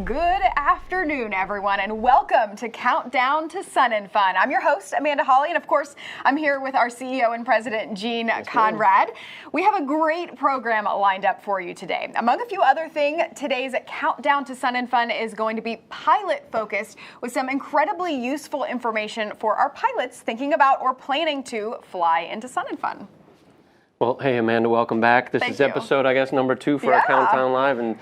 Good afternoon, everyone, and welcome to Countdown to Sun and Fun. I'm your host, Amanda Hawley, and of course, I'm here with our CEO and President, Gene Conrad. We have a great program lined up for you today. Among a few other things, today's Countdown to Sun and Fun is going to be pilot-focused with some incredibly useful information for our pilots thinking about or planning to fly into Sun and Fun. Well, hey, Amanda, welcome back. This is episode, I guess, number 2 for our Countdown Live, and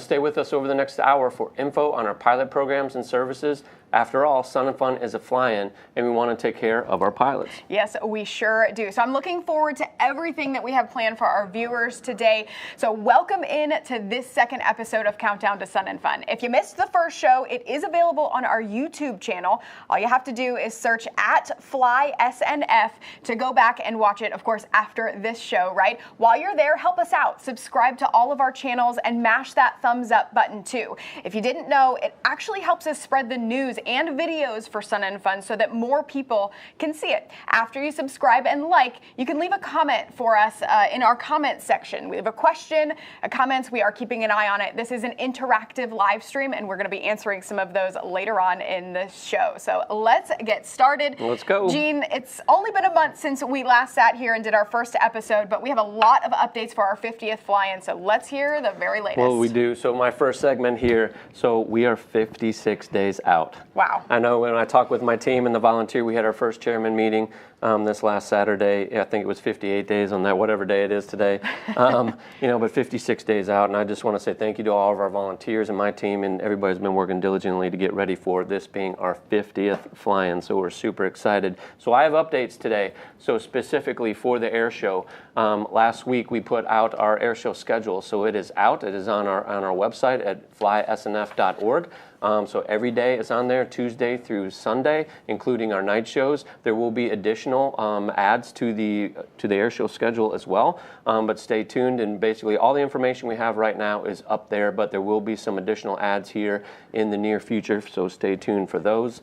stay with us over the next hour for info on our pilot programs and services. After all, Sun and Fun is a fly-in, and we want to take care of our pilots. Yes, we sure do. So I'm looking forward to everything that we have planned for our viewers today. So welcome in to this second episode of Countdown to Sun and Fun. If you missed the first show, it is available on our YouTube channel. All you have to do is search @FlySNF to go back and watch it, of course, after this show, right? While you're there, help us out. Subscribe to all of our channels and mash that thumbs up button too. If you didn't know, it actually helps us spread the news and videos for Sun and Fun so that more people can see it. After you subscribe and like, you can leave a comment for us in our comment section. We have a question, comments, we are keeping an eye on it. This is an interactive live stream, and we're going to be answering some of those later on in the show. So let's get started. Let's go. Gene, it's only been a month since we last sat here and did our first episode, but we have a lot of updates for our 50th fly-in, so let's hear the very latest. Well, we do. So my first segment here, so we are 56 days out. Wow. I know when I talked with my team and the volunteer, we had our first chairman meeting this last Saturday. I think it was 58 days on that, whatever day it is today. But 56 days out, and I just want to say thank you to all of our volunteers and my team, and everybody's been working diligently to get ready for this being our 50th fly-in, so we're super excited. So I have updates today. So specifically for the air show, last week we put out our air show schedule, so it is out. It is on our website at flysnf.org. So every day is on there, Tuesday through Sunday, including our night shows. There will be additional ads to the air show schedule as well, but stay tuned, and basically all the information we have right now is up there, but there will be some additional ads here in the near future, so stay tuned for those.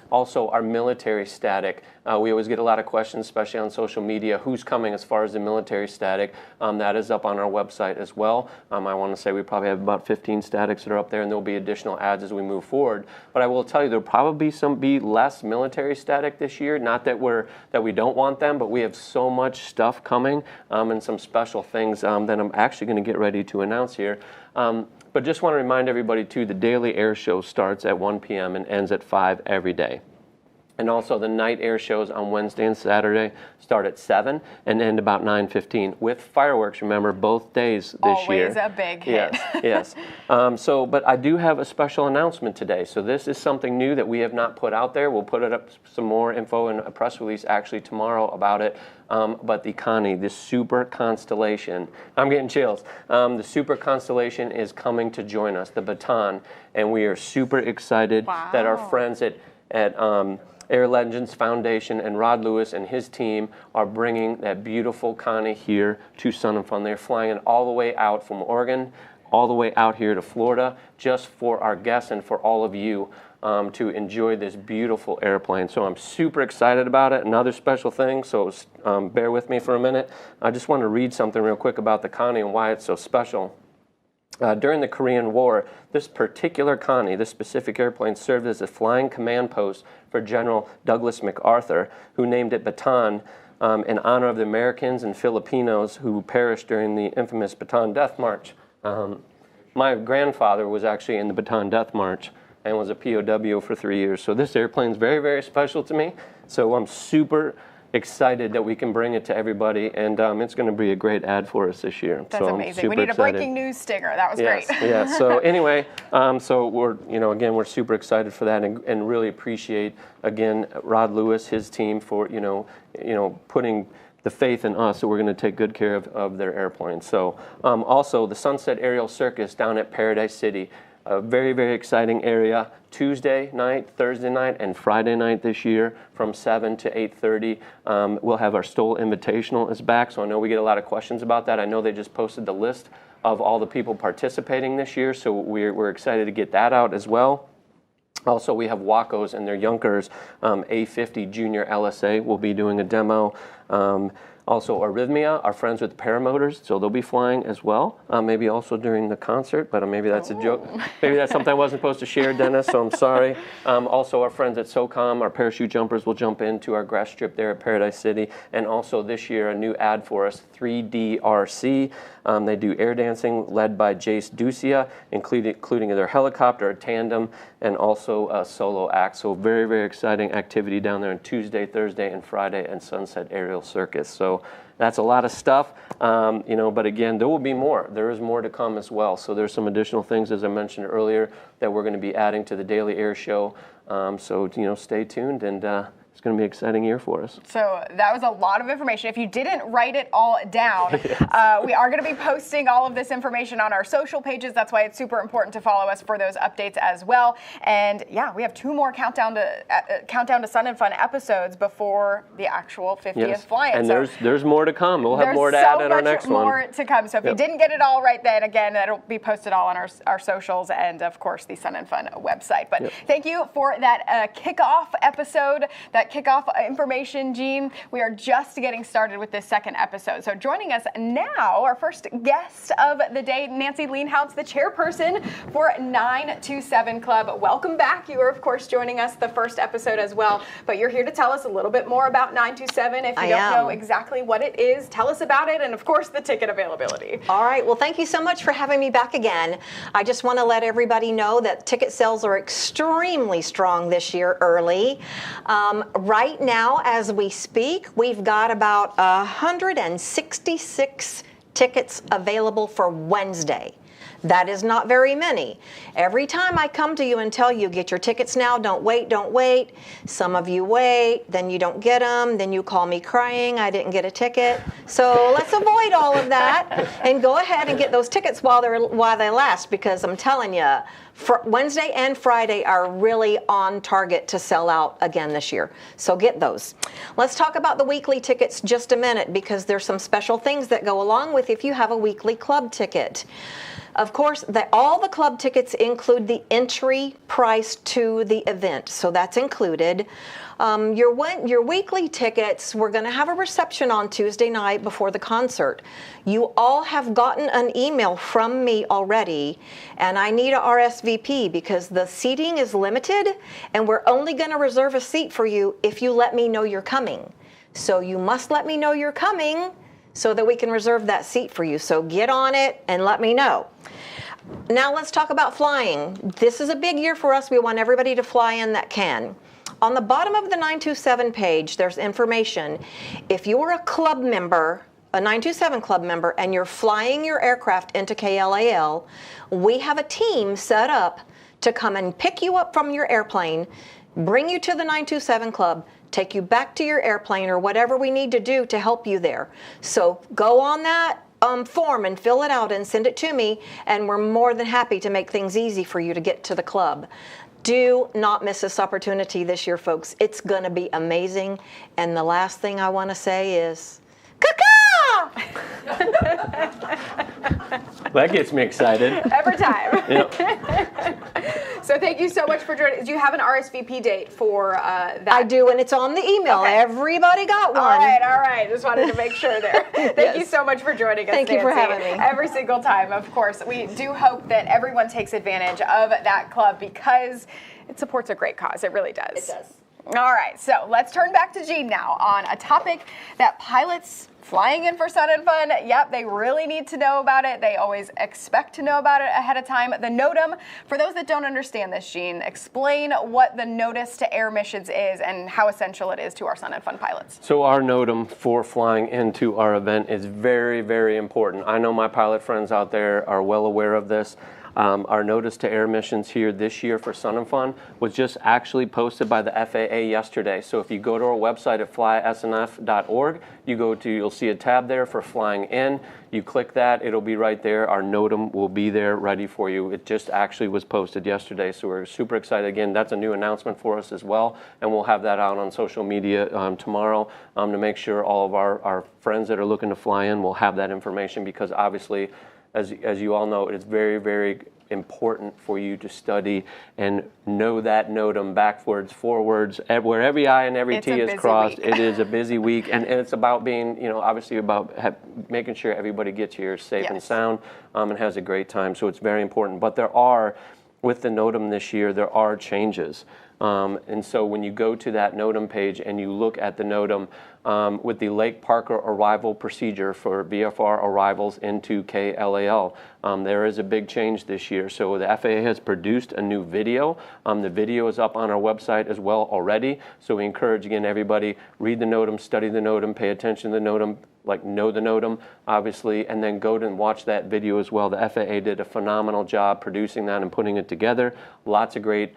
Also, our military static. We always get a lot of questions, especially on social media, who's coming as far as the military static. That is up on our website as well. I want to say we probably have about 15 statics that are up there, and there will be additional ads as we move forward. But I will tell you, there will probably be less military static this year. Not that we don't want them, but we have so much stuff coming and some special things that I'm actually going to get ready to announce here. But just want to remind everybody, too, the daily air show starts at 1 p.m. and ends at 5 every day. And also the night air shows on Wednesday and Saturday start at 7 and end about 9:15 with fireworks, remember, both days this year. Always a big hit. Yes. But I do have a special announcement today. So this is something new that we have not put out there. We'll put it up some more info in a press release actually tomorrow about it. But the Connie, the Super Constellation, I'm getting chills. The Super Constellation is coming to join us, the Baton, and we are super excited that our friends at Air Legends Foundation and Rod Lewis and his team are bringing that beautiful Connie here to Sun and Fun. They're flying it all the way out from Oregon, all the way out here to Florida, just for our guests and for all of you to enjoy this beautiful airplane. So I'm super excited about it. Another special thing, so bear with me for a minute. I just want to read something real quick about the Connie and why it's so special. During the Korean War, this particular Connie, this specific airplane, served as a flying command post for General Douglas MacArthur, who named it Bataan in honor of the Americans and Filipinos who perished during the infamous Bataan Death March. My grandfather was actually in the Bataan Death March and was a POW for 3 years. So this airplane is very, very special to me. So I'm super excited that we can bring it to everybody, and it's going to be a great ad for us this year. That's amazing. We need a breaking news stinger. That was great. Yeah. So anyway, so we're we're super excited for that, and really appreciate again Rod Lewis, his team for putting the faith in us that we're going to take good care of their airplanes. So also the Sunset Aerial Circus down at Paradise City. A very, very exciting area. Tuesday night, Thursday night, and Friday night this year from 7 to 8:30. We'll have our Stoll Invitational is back, so I know we get a lot of questions about that. I know they just posted the list of all the people participating this year, so we're excited to get that out as well. Also, we have Wacos and their Junkers A50 Junior LSA will be doing a demo. Also, Arrhythmia, our friends with Paramotors, so they'll be flying as well. Maybe also during the concert, but maybe that's a joke. Maybe that's something I wasn't supposed to share, Dennis, so I'm sorry. Also, our friends at SOCOM, our parachute jumpers will jump into our grass strip there at Paradise City. And also this year, a new ad for us, 3DRC. They do air dancing led by Jace Ducia, including their helicopter, a tandem, and also a solo act. So very, very exciting activity down there on Tuesday, Thursday, and Friday, and Sunset Aerial Circus. So that's a lot of stuff, but again, there will be more. There is more to come as well. So there's some additional things, as I mentioned earlier, that we're going to be adding to the Daily Air Show. So stay tuned, and it's going to be an exciting year for us. So that was a lot of information. If you didn't write it all down, we are going to be posting all of this information on our social pages. That's why it's super important to follow us for those updates as well. And yeah, we have 2 more Countdown to Sun and Fun episodes before the actual 50th flight. And so there's more to come. We'll have more to add in our next one. There's so much more to come. So if you didn't get it all right then, again, that'll be posted all on our socials and, of course, the Sun and Fun website. But thank you for that kickoff episode, that kickoff information, Gene. We are just getting started with this second episode. So joining us now, our first guest of the day, Nancy Leanhouse, the chairperson for 927 Club. Welcome back. You are, of course, joining us the first episode as well, but you're here to tell us a little bit more about 927. If you don't know exactly what it is, tell us about it, and of course, the ticket availability. All right. Well, thank you so much for having me back again. I just want to let everybody know that ticket sales are extremely strong this year early. Right now, as we speak, we've got about 166 tickets available for Wednesday. That is not very many. Every time I come to you and tell you, get your tickets now, don't wait, don't wait. Some of you wait, then you don't get them, then you call me crying, I didn't get a ticket. So let's avoid all of that and go ahead and get those tickets while they last, because I'm telling you, Wednesday and Friday are really on target to sell out again this year. So get those. Let's talk about the weekly tickets just a minute, because there's some special things that go along with if you have a weekly club ticket. Of course, all the club tickets include the entry price to the event, so that's included. Your weekly tickets, we're going to have a reception on Tuesday night before the concert. You all have gotten an email from me already, and I need a RSVP because the seating is limited, and we're only going to reserve a seat for you if you let me know you're coming. So you must let me know you're coming so that we can reserve that seat for you. So get on it and let me know. Now let's talk about flying. This is a big year for us. We want everybody to fly in that can. On the bottom of the 927 page, there's information. If you're a club member, a 927 club member, and you're flying your aircraft into KLAL, we have a team set up to come and pick you up from your airplane, bring you to the 927 club, take you back to your airplane, or whatever we need to do to help you there. So go on that form and fill it out and send it to me, and we're more than happy to make things easy for you to get to the club. Do not miss this opportunity this year, folks. It's going to be amazing. And the last thing I want to say is, caca! That gets me excited. Every time. Yep. So thank you so much for joining. Do you have an RSVP date for that? I do, and it's on the email. Okay. Everybody got one. All right. Just wanted to make sure there. Thank you so much for joining us, Thank you for having me. Every single time, of course. We do hope that everyone takes advantage of that club because it supports a great cause. It really does. It does. All right, so let's turn back to Gene now on a topic that pilots flying in for Sun and Fun, yep, they really need to know about it. They always expect to know about it ahead of time. The NOTAM, for those that don't understand this, Gene, explain what the Notice to Air Missions is and how essential it is to our Sun and Fun pilots. So our NOTAM for flying into our event is very, very important. I know my pilot friends out there are well aware of this. Our Notice to Air Missions here this year for Sun and Fun was just actually posted by the FAA yesterday. So if you go to our website at flysnf.org, you'll see a tab there for flying in. You click that, it'll be right there. Our NOTAM will be there ready for you. It just actually was posted yesterday, so we're super excited. Again, that's a new announcement for us as well, and we'll have that out on social media tomorrow to make sure all of our friends that are looking to fly in will have that information, because obviously, as you all know, it's very, very important for you to study and know that NOTAM backwards, forwards, where every I and every T is crossed. It is a busy week, and it's about being, obviously about making sure everybody gets here safe and sound and has a great time. So it's very important. But with the NOTAM this year, there are changes. And so when you go to that NOTAM page and you look at the NOTAM with the Lake Parker arrival procedure for VFR arrivals into KLAL, there is a big change this year. So the FAA has produced a new video. The video is up on our website as well already. So we encourage, again, everybody, read the NOTAM, study the NOTAM, pay attention to the NOTAM, know the NOTAM, obviously, and then go and watch that video as well. The FAA did a phenomenal job producing that and putting it together. Lots of great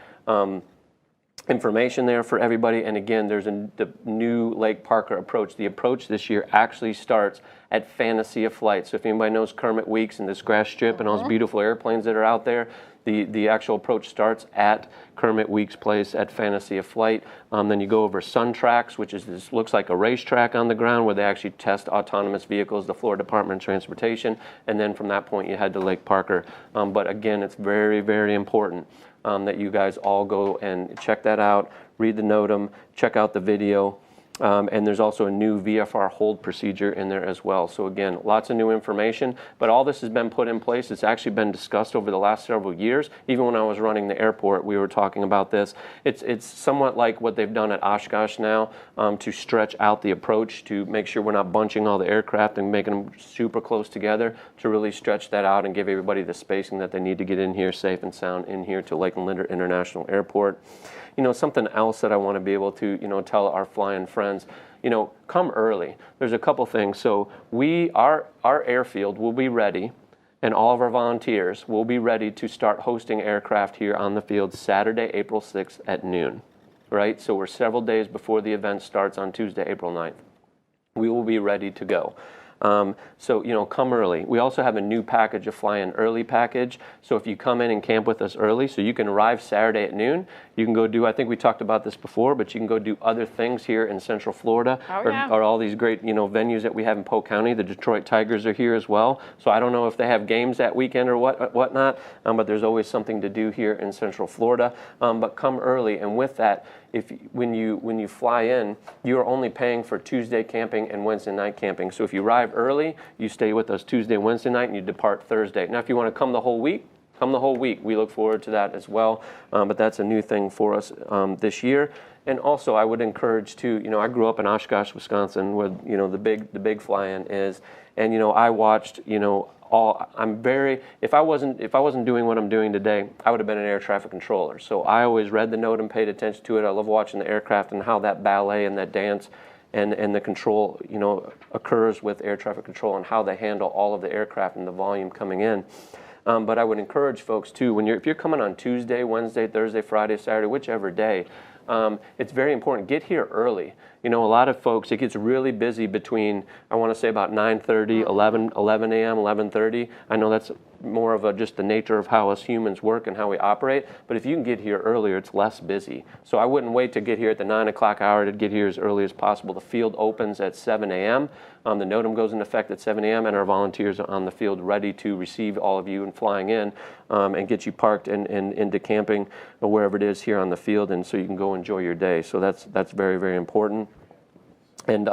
information there for everybody. And again, there's the new Lake Parker approach. The approach this year actually starts at Fantasy of Flight. So if anybody knows Kermit Weeks and this grass strip and all those beautiful airplanes that are out there, the actual approach starts at Kermit Weeks' place at Fantasy of Flight. Then you go over Sun Tracks, which looks like a racetrack on the ground where they actually test autonomous vehicles, the Florida Department of Transportation. And then from that point, you head to Lake Parker. But again, it's very, very important that you guys all go and check that out, read the NOTAM, check out the video, and there's also a new VFR hold procedure in there as well. So again, lots of new information, but all this has been put in place. It's actually been discussed over the last several years. Even when I was running the airport, we were talking about this. It's somewhat like what they've done at Oshkosh now to stretch out the approach to make sure we're not bunching all the aircraft and making them super close together, to really stretch that out and give everybody the spacing that they need to get in here safe and sound in here to Lake and Linder International Airport. Something else that I want to be able to, tell our flying friends, come early. There's a couple things. So our airfield will be ready, and all of our volunteers will be ready to start hosting aircraft here on the field Saturday, April 6th at noon, right? So we're several days before the event starts on Tuesday, April 9th. We will be ready to go. So, come early. We also have a new package, a fly-in early package. So if you come in and camp with us early, so you can arrive Saturday at noon, you can go do, I think we talked about this before, but you can go do other things here in Central Florida, or all these great, venues that we have in Polk County. The Detroit Tigers are here as well. So I don't know if they have games that weekend or whatnot, but there's always something to do here in Central Florida. But come early, and with that, when you fly in, you're only paying for Tuesday camping and Wednesday night camping. So if you arrive early, you stay with us Tuesday, Wednesday night, and you depart Thursday. Now, if you want to come the whole week, come the whole week. We look forward to that as well. But that's a new thing for us this year. And also, I would encourage too. I grew up in Oshkosh, Wisconsin, where the big fly-in is, and I watched if I wasn't doing what I'm doing today, I would have been an air traffic controller. So I always read the note and paid attention to it. I love watching the aircraft and how that ballet and that dance and the control, occurs with air traffic control, and how they handle all of the aircraft and the volume coming in. But I would encourage folks too, if you're coming on Tuesday, Wednesday, Thursday, Friday, Saturday, whichever day, it's very important. Get here early. A lot of folks, it gets really busy between, I want to say about 9:30, 11 a.m., 11:30. I know that's more of just the nature of how us humans work and how we operate. But if you can get here earlier, it's less busy. So I wouldn't wait to get here at the 9 o'clock hour. To get here as early as possible. The field opens at 7 a.m. The NOTAM goes into effect at 7 a.m. and our volunteers are on the field ready to receive all of you and flying in and get you parked and into camping or wherever it is here on the field, and so you can go enjoy your day. So that's very, very important. And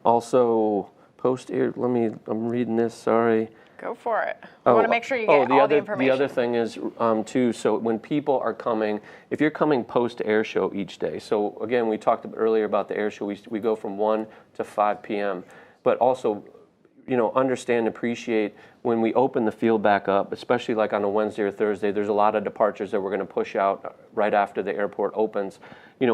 also post-air, I'm reading this, sorry. Go for it. I want to make sure you get all the information. The other thing is, too, so when people are coming, if you're coming post-air show each day, so again, we talked earlier about the air show, we go from 1 to 5 p.m., but also, understand, appreciate when we open the field back up, especially like on a Wednesday or Thursday, there's a lot of departures that we're going to push out right after the airport opens.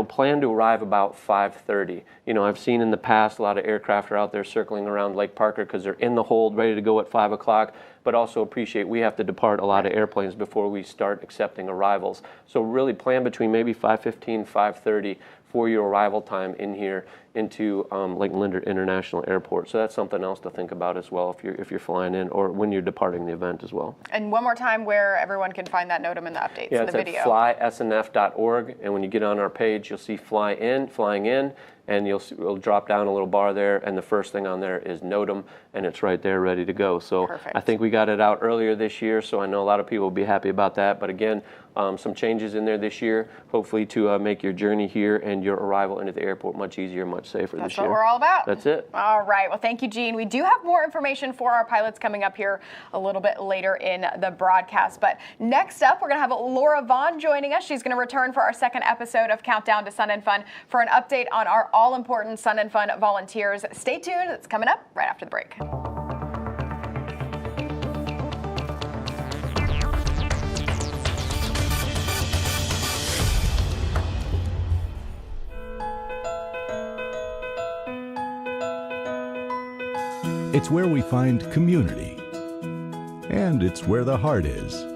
Plan to arrive about 5:30. I've seen in the past a lot of aircraft are out there circling around Lake Parker because they're in the hold, ready to go at 5 o'clock, but also appreciate we have to depart a lot of airplanes before we start accepting arrivals. So really plan between maybe 5:15, 5:30 for your arrival time in here into like Linder International Airport. So that's something else to think about as well if you're flying in or when you're departing the event as well. And one more time, where everyone can find that NOTAM in the updates in the video. It's at flysnf.org, and when you get on our page, you'll see flying in, and it'll drop down a little bar there, and the first thing on there is NOTAM, and it's right there ready to go. So Perfect. I think we got it out earlier this year, so I know a lot of people will be happy about that. But again, some changes in there this year, hopefully to make your journey here and your arrival into the airport much easier, much safer this year. That's what we're all about. That's it. All right. Well, thank you, Gene. We do have more information for our pilots coming up here a little bit later in the broadcast. But next up, we're going to have Laura Vaughn joining us. She's going to return for our second episode of Countdown to Sun and Fun for an update on our all-important Sun and Fun volunteers. Stay tuned. It's coming up right after the break. It's where we find community, and it's where the heart is.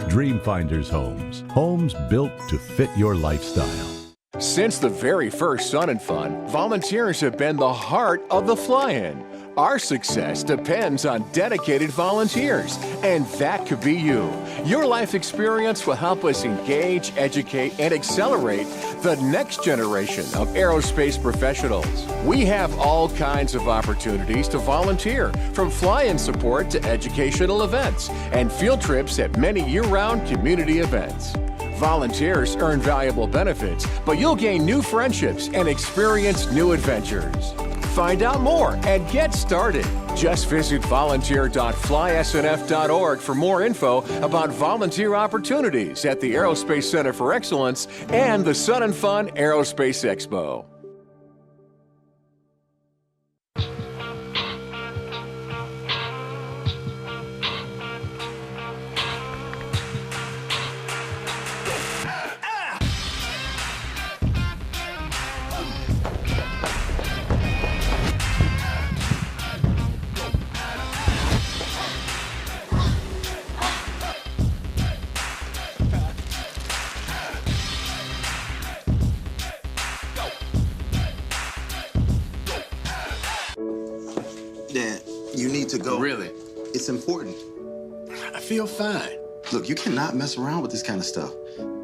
Dreamfinders Homes, homes built to fit your lifestyle. Since the very first Sun and Fun, volunteers have been the heart of the fly-in. Our success depends on dedicated volunteers, and that could be you. Your life experience will help us engage, educate, and accelerate the next generation of aerospace professionals. We have all kinds of opportunities to volunteer, from fly-in support to educational events and field trips at many year-round community events. Volunteers earn valuable benefits, but you'll gain new friendships and experience new adventures. Find out more and get started. Just visit volunteer.flysnf.org for more info about volunteer opportunities at the Aerospace Center for Excellence and the Sun and Fun Aerospace Expo. Dad, you need to go. Really? It's important. I feel fine. Look, you cannot mess around with this kind of stuff.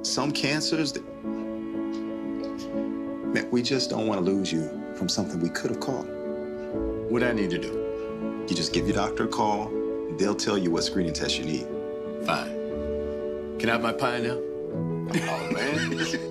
Some cancers, man, we just don't want to lose you from something we could have caught. What I need to do? You just give your doctor a call. They'll tell you what screening test you need. Fine. Can I have my pie now? Oh, man.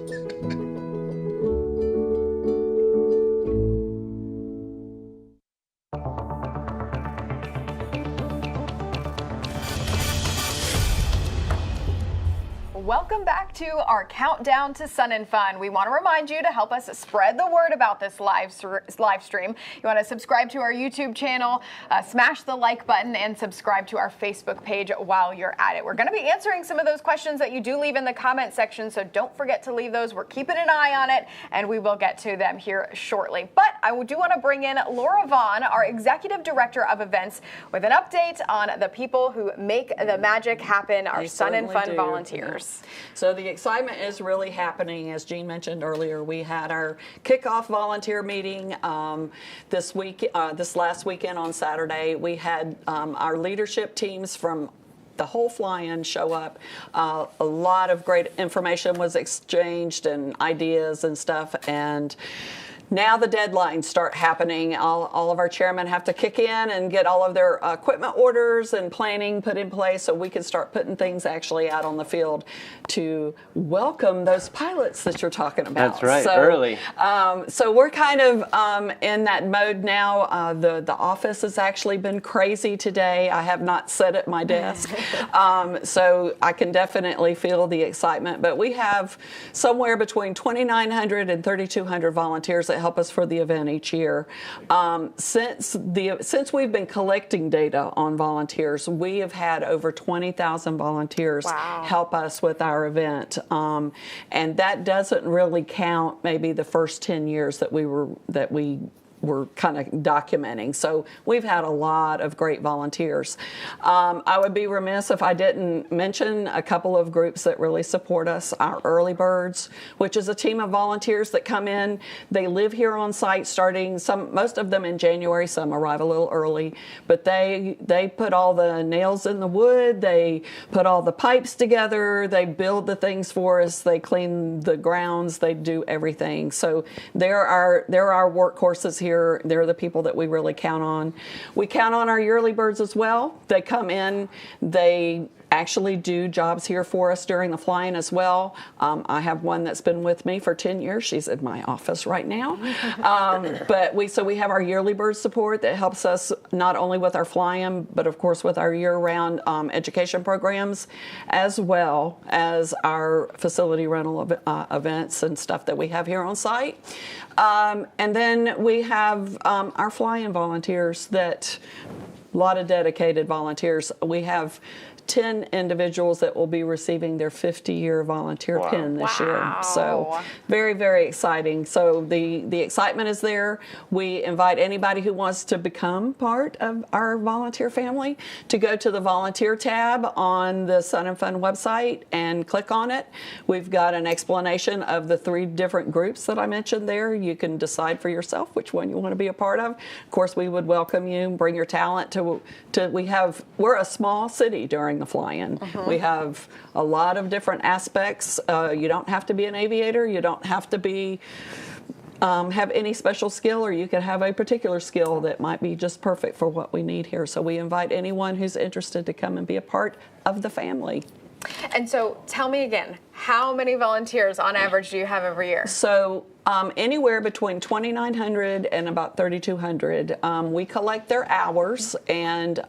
Welcome back to our Countdown to Sun and Fun. We want to remind you to help us spread the word about this live stream. You want to subscribe to our YouTube channel, smash the like button, and subscribe to our Facebook page while you're at it. We're going to be answering some of those questions that you do leave in the comment section, so don't forget to leave those. We're keeping an eye on it, and we will get to them here shortly. But I do want to bring in Laura Vaughn, our Executive Director of Events, with an update on the people who make the magic happen, our Sun and Fun volunteers. So the excitement is really happening. As Jean mentioned earlier, we had our kickoff volunteer meeting this last weekend on Saturday. We had our leadership teams from the whole fly-in show up. A lot of great information was exchanged and ideas and stuff, and now the deadlines start happening. All of our chairmen have to kick in and get all of their equipment orders and planning put in place so we can start putting things actually out on the field to welcome those pilots that you're talking about. That's right, early. So we're kind of in that mode now. The office has actually been crazy today. I have not sat at my desk. So I can definitely feel the excitement. But we have somewhere between 2,900 and 3,200 volunteers that help us for the event each year. Since we've been collecting data on volunteers, we have had over 20,000 volunteers help us with our event, and that doesn't really count maybe the first 10 years that we we're kind of documenting. So we've had a lot of great volunteers. I would be remiss if I didn't mention a couple of groups that really support us. Our Early Birds, which is a team of volunteers that come in. They live here on site starting most of them in January, some arrive a little early, but they put all the nails in the wood, they put all the pipes together, they build the things for us, they clean the grounds, they do everything. So they're our workhorses here. They're the people that we really count on. We count on our Yearly Birds as well. They come in, they actually do jobs here for us during the flying as well. I have one that's been with me for 10 years. She's in my office right now. But we have our Yearly Bird support that helps us not only with our flying, but of course with our year-round education programs, as well as our facility rental events and stuff that we have here on site. And then we have our flying volunteers a lot of dedicated volunteers. We have 10 individuals that will be receiving their 50-year volunteer pin this year. So very, very exciting. So the excitement is there. We invite anybody who wants to become part of our volunteer family to go to the volunteer tab on the Sun and Fun website and click on it. We've got an explanation of the 3 different groups that I mentioned there. You can decide for yourself which one you want to be a part of. Of course, we would welcome you. Bring your talent we're a small city during the flying. We have a lot of different aspects. You don't have to be an aviator. You don't have to have any special skill, or you can have a particular skill that might be just perfect for what we need here. So we invite anyone who's interested to come and be a part of the family. And so tell me again, how many volunteers on average do you have every year? So anywhere between 2,900 and about 3,200. We collect their hours, and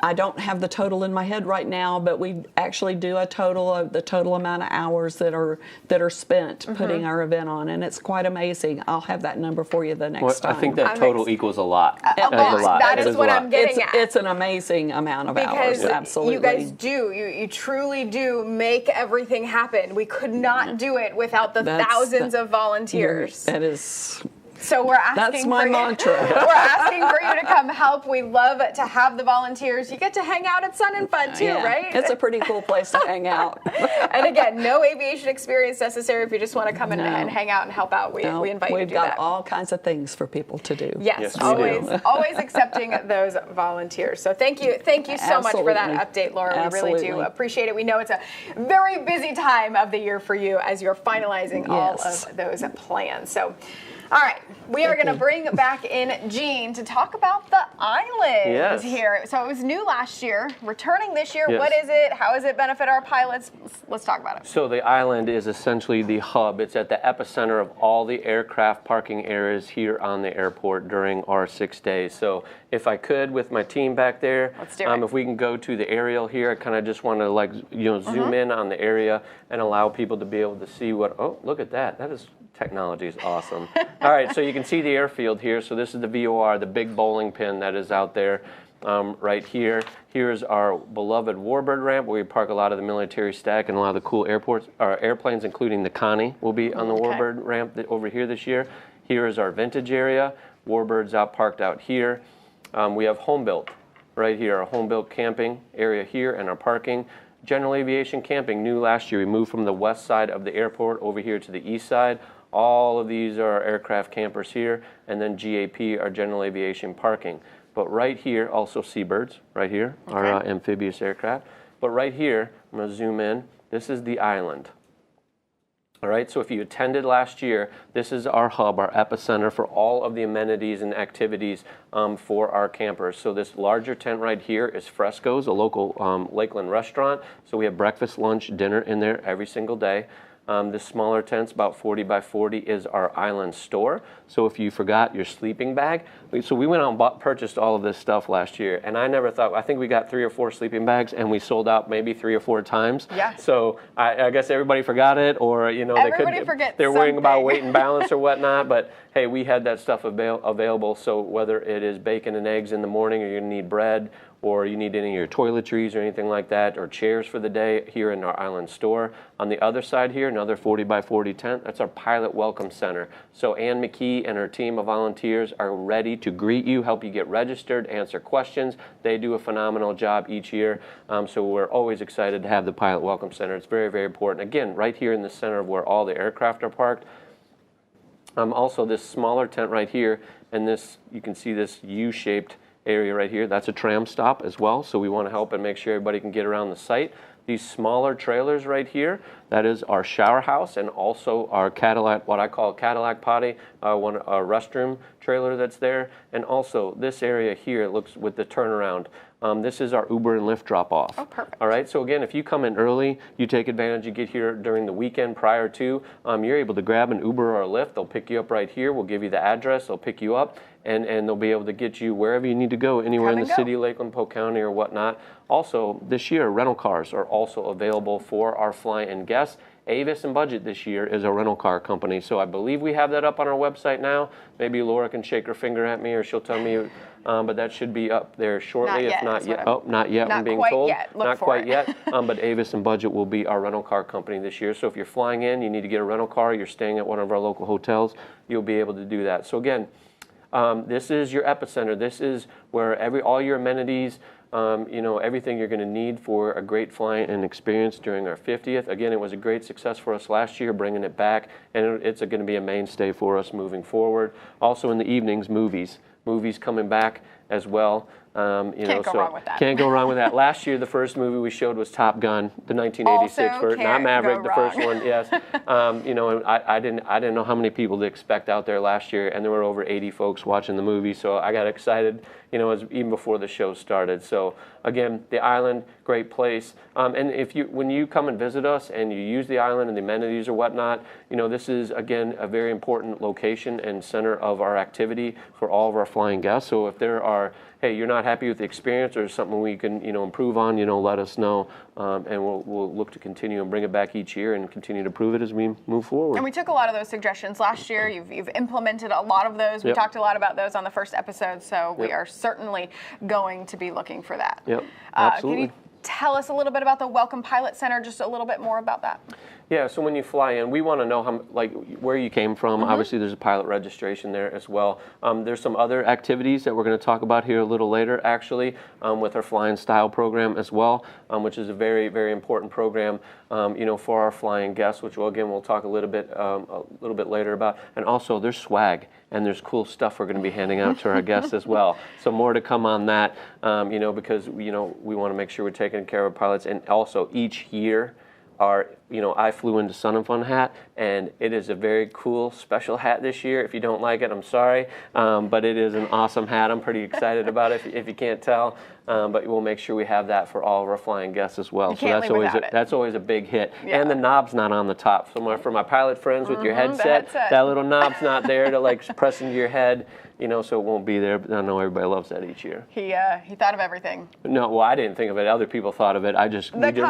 I don't have the total in my head right now, but we actually do a total of the total amount of hours that are spent putting our event on, and it's quite amazing. I'll have that number for you the next time. I think that total equals a lot. That is what I'm getting at. It's an amazing amount of hours, absolutely. You guys you truly do make everything happen. We could not do it without the thousands of volunteers. That is... So we're asking That's my mantra. We're asking for you to come help. We love to have the volunteers. You get to hang out at Sun and Fun too, right? It's a pretty cool place to hang out. And again, no aviation experience necessary. If you just want to come in and hang out and help out, we invite you to do that. We've got all kinds of things for people to do. Yes, always accepting those volunteers. So thank you so much for that update, Laura. We really do appreciate it. We know it's a very busy time of the year for you as you're finalizing all of those plans. So. All right, we are going to bring back in Jean to talk about the island here. So it was new last year, returning this year. What is it? How does it benefit our pilots? Let's talk about it. So the island is essentially the hub. It's at the epicenter of all the aircraft parking areas here on the airport during our 6 days. So if I could, with my team back there, let's do it. If we can go to the aerial here, I kind of just want to zoom in on the area and allow people to be able to see look at that. That is... Technology is awesome. All right, so you can see the airfield here. So this is the VOR, the big bowling pin that is out there right here. Here's our beloved Warbird ramp where we park a lot of the military stack and a lot of the cool airplanes, including the Connie, will be on the Warbird ramp over here this year. Here is our vintage area. Warbird's parked out here. We have home built right here, our home built camping area here and our parking. General aviation camping, new last year. We moved from the west side of the airport over here to the east side. All of these are aircraft campers here, and then GAP, our general aviation parking. But right here, also seabirds, right here, our amphibious aircraft. But right here, I'm going to zoom in, this is the island. All right, so if you attended last year, this is our hub, our epicenter for all of the amenities and activities for our campers. So this larger tent right here is Fresco's, a local Lakeland restaurant. So we have breakfast, lunch, dinner in there every single day. This smaller tent's about 40 by 40 is our island store. So if you forgot your sleeping bag, so we went out and purchased all of this stuff last year, and I think we got 3 or 4 sleeping bags, and we sold out maybe 3 or 4 times. Yeah. So I guess everybody forgot it, or they're worrying about weight and balance or whatnot. But hey, we had that stuff available. So whether it is bacon and eggs in the morning, or you need bread, or you need any of your toiletries or anything like that, or chairs for the day here in our island store. On the other side here, another 40 by 40 tent, that's our Pilot Welcome Center. So Ann McKee and her team of volunteers are ready to greet you, help you get registered, answer questions. They do a phenomenal job each year. So we're always excited to have the Pilot Welcome Center. It's very, very important. Again, right here in the center of where all the aircraft are parked. Also this smaller tent right here, and this, you can see this U-shaped area right here. That's a tram stop as well, so we want to help and make sure everybody can get around the site. These smaller trailers right here, that is our shower house and also our Cadillac, what I call Cadillac potty, a restroom trailer that's there. And also this area here, it looks with the turnaround. This is our Uber and Lyft drop off. Oh, perfect. All right, so again, if you come in early, you take advantage, you get here during the weekend prior to, you're able to grab an Uber or a Lyft. They'll pick you up right here. We'll give you the address. They'll pick you up, and they'll be able to get you wherever you need to go, anywhere in the city, Lakeland, Polk County, or whatnot. Also, this year, rental cars are also available for our fly-in guests. Avis and Budget this year is a rental car company, so I believe we have that up on our website now. Maybe Laura can shake her finger at me, or she'll tell me, but that should be up there shortly, if not yet. Oh, not yet, I'm being told. Not quite yet. But Avis and Budget will be our rental car company this year. So if you're flying in, you need to get a rental car, you're staying at one of our local hotels, you'll be able to do that. So again, this is your epicenter. This is where all your amenities, everything you're going to need for a great flying experience during our 50th. Again, it was a great success for us last year, bringing it back, and it's going to be a mainstay for us moving forward. Also in the evenings, movies coming back as well. Can't go wrong with that. Can't go wrong with that. Last year, the first movie we showed was Top Gun, the 1986 version, not Maverick, the first one. Yes. And I didn't know how many people to expect out there last year, and there were over 80 folks watching the movie. So I got excited, even before the show started. So again, the island, great place. And when you come and visit us and you use the island and the amenities or whatnot, this is again a very important location and center of our activity for all of our flying guests. So if there are, hey, you're not happy with the experience or something we can, improve on, let us know, and we'll look to continue and bring it back each year and continue to improve it as we move forward. And we took a lot of those suggestions last year. You've implemented a lot of those. We talked a lot about those on the first episode, so we are certainly going to be looking for that. Yep, absolutely. Can you tell us a little bit about the Welcome Pilot Center, just a little bit more about that? Yeah, so when you fly in, we want to know where you came from. Obviously, there's a pilot registration there as well. There's some other activities that we're going to talk about here a little later, actually, with our Flying Style program as well, which is a very, very important program, for our flying guests, which we'll talk a little bit later about. And also, there's swag and there's cool stuff we're going to be handing out to our guests as well. So more to come on that, because we want to make sure we're taking care of our pilots, and also each year. I flew into Sun and Fun hat, and it is a very cool, special hat this year. If you don't like it, I'm sorry, but it is an awesome hat. I'm pretty excited about it, if you can't tell. But we'll make sure we have that for all of our flying guests as well. So that's always a big hit. Yeah. And the knob's not on the top. So for my pilot friends with your headset, that little knob's not there to press into your head. So it won't be there. But I know everybody loves that each year. He thought of everything. No, well, I didn't think of it. Other people thought of it. We're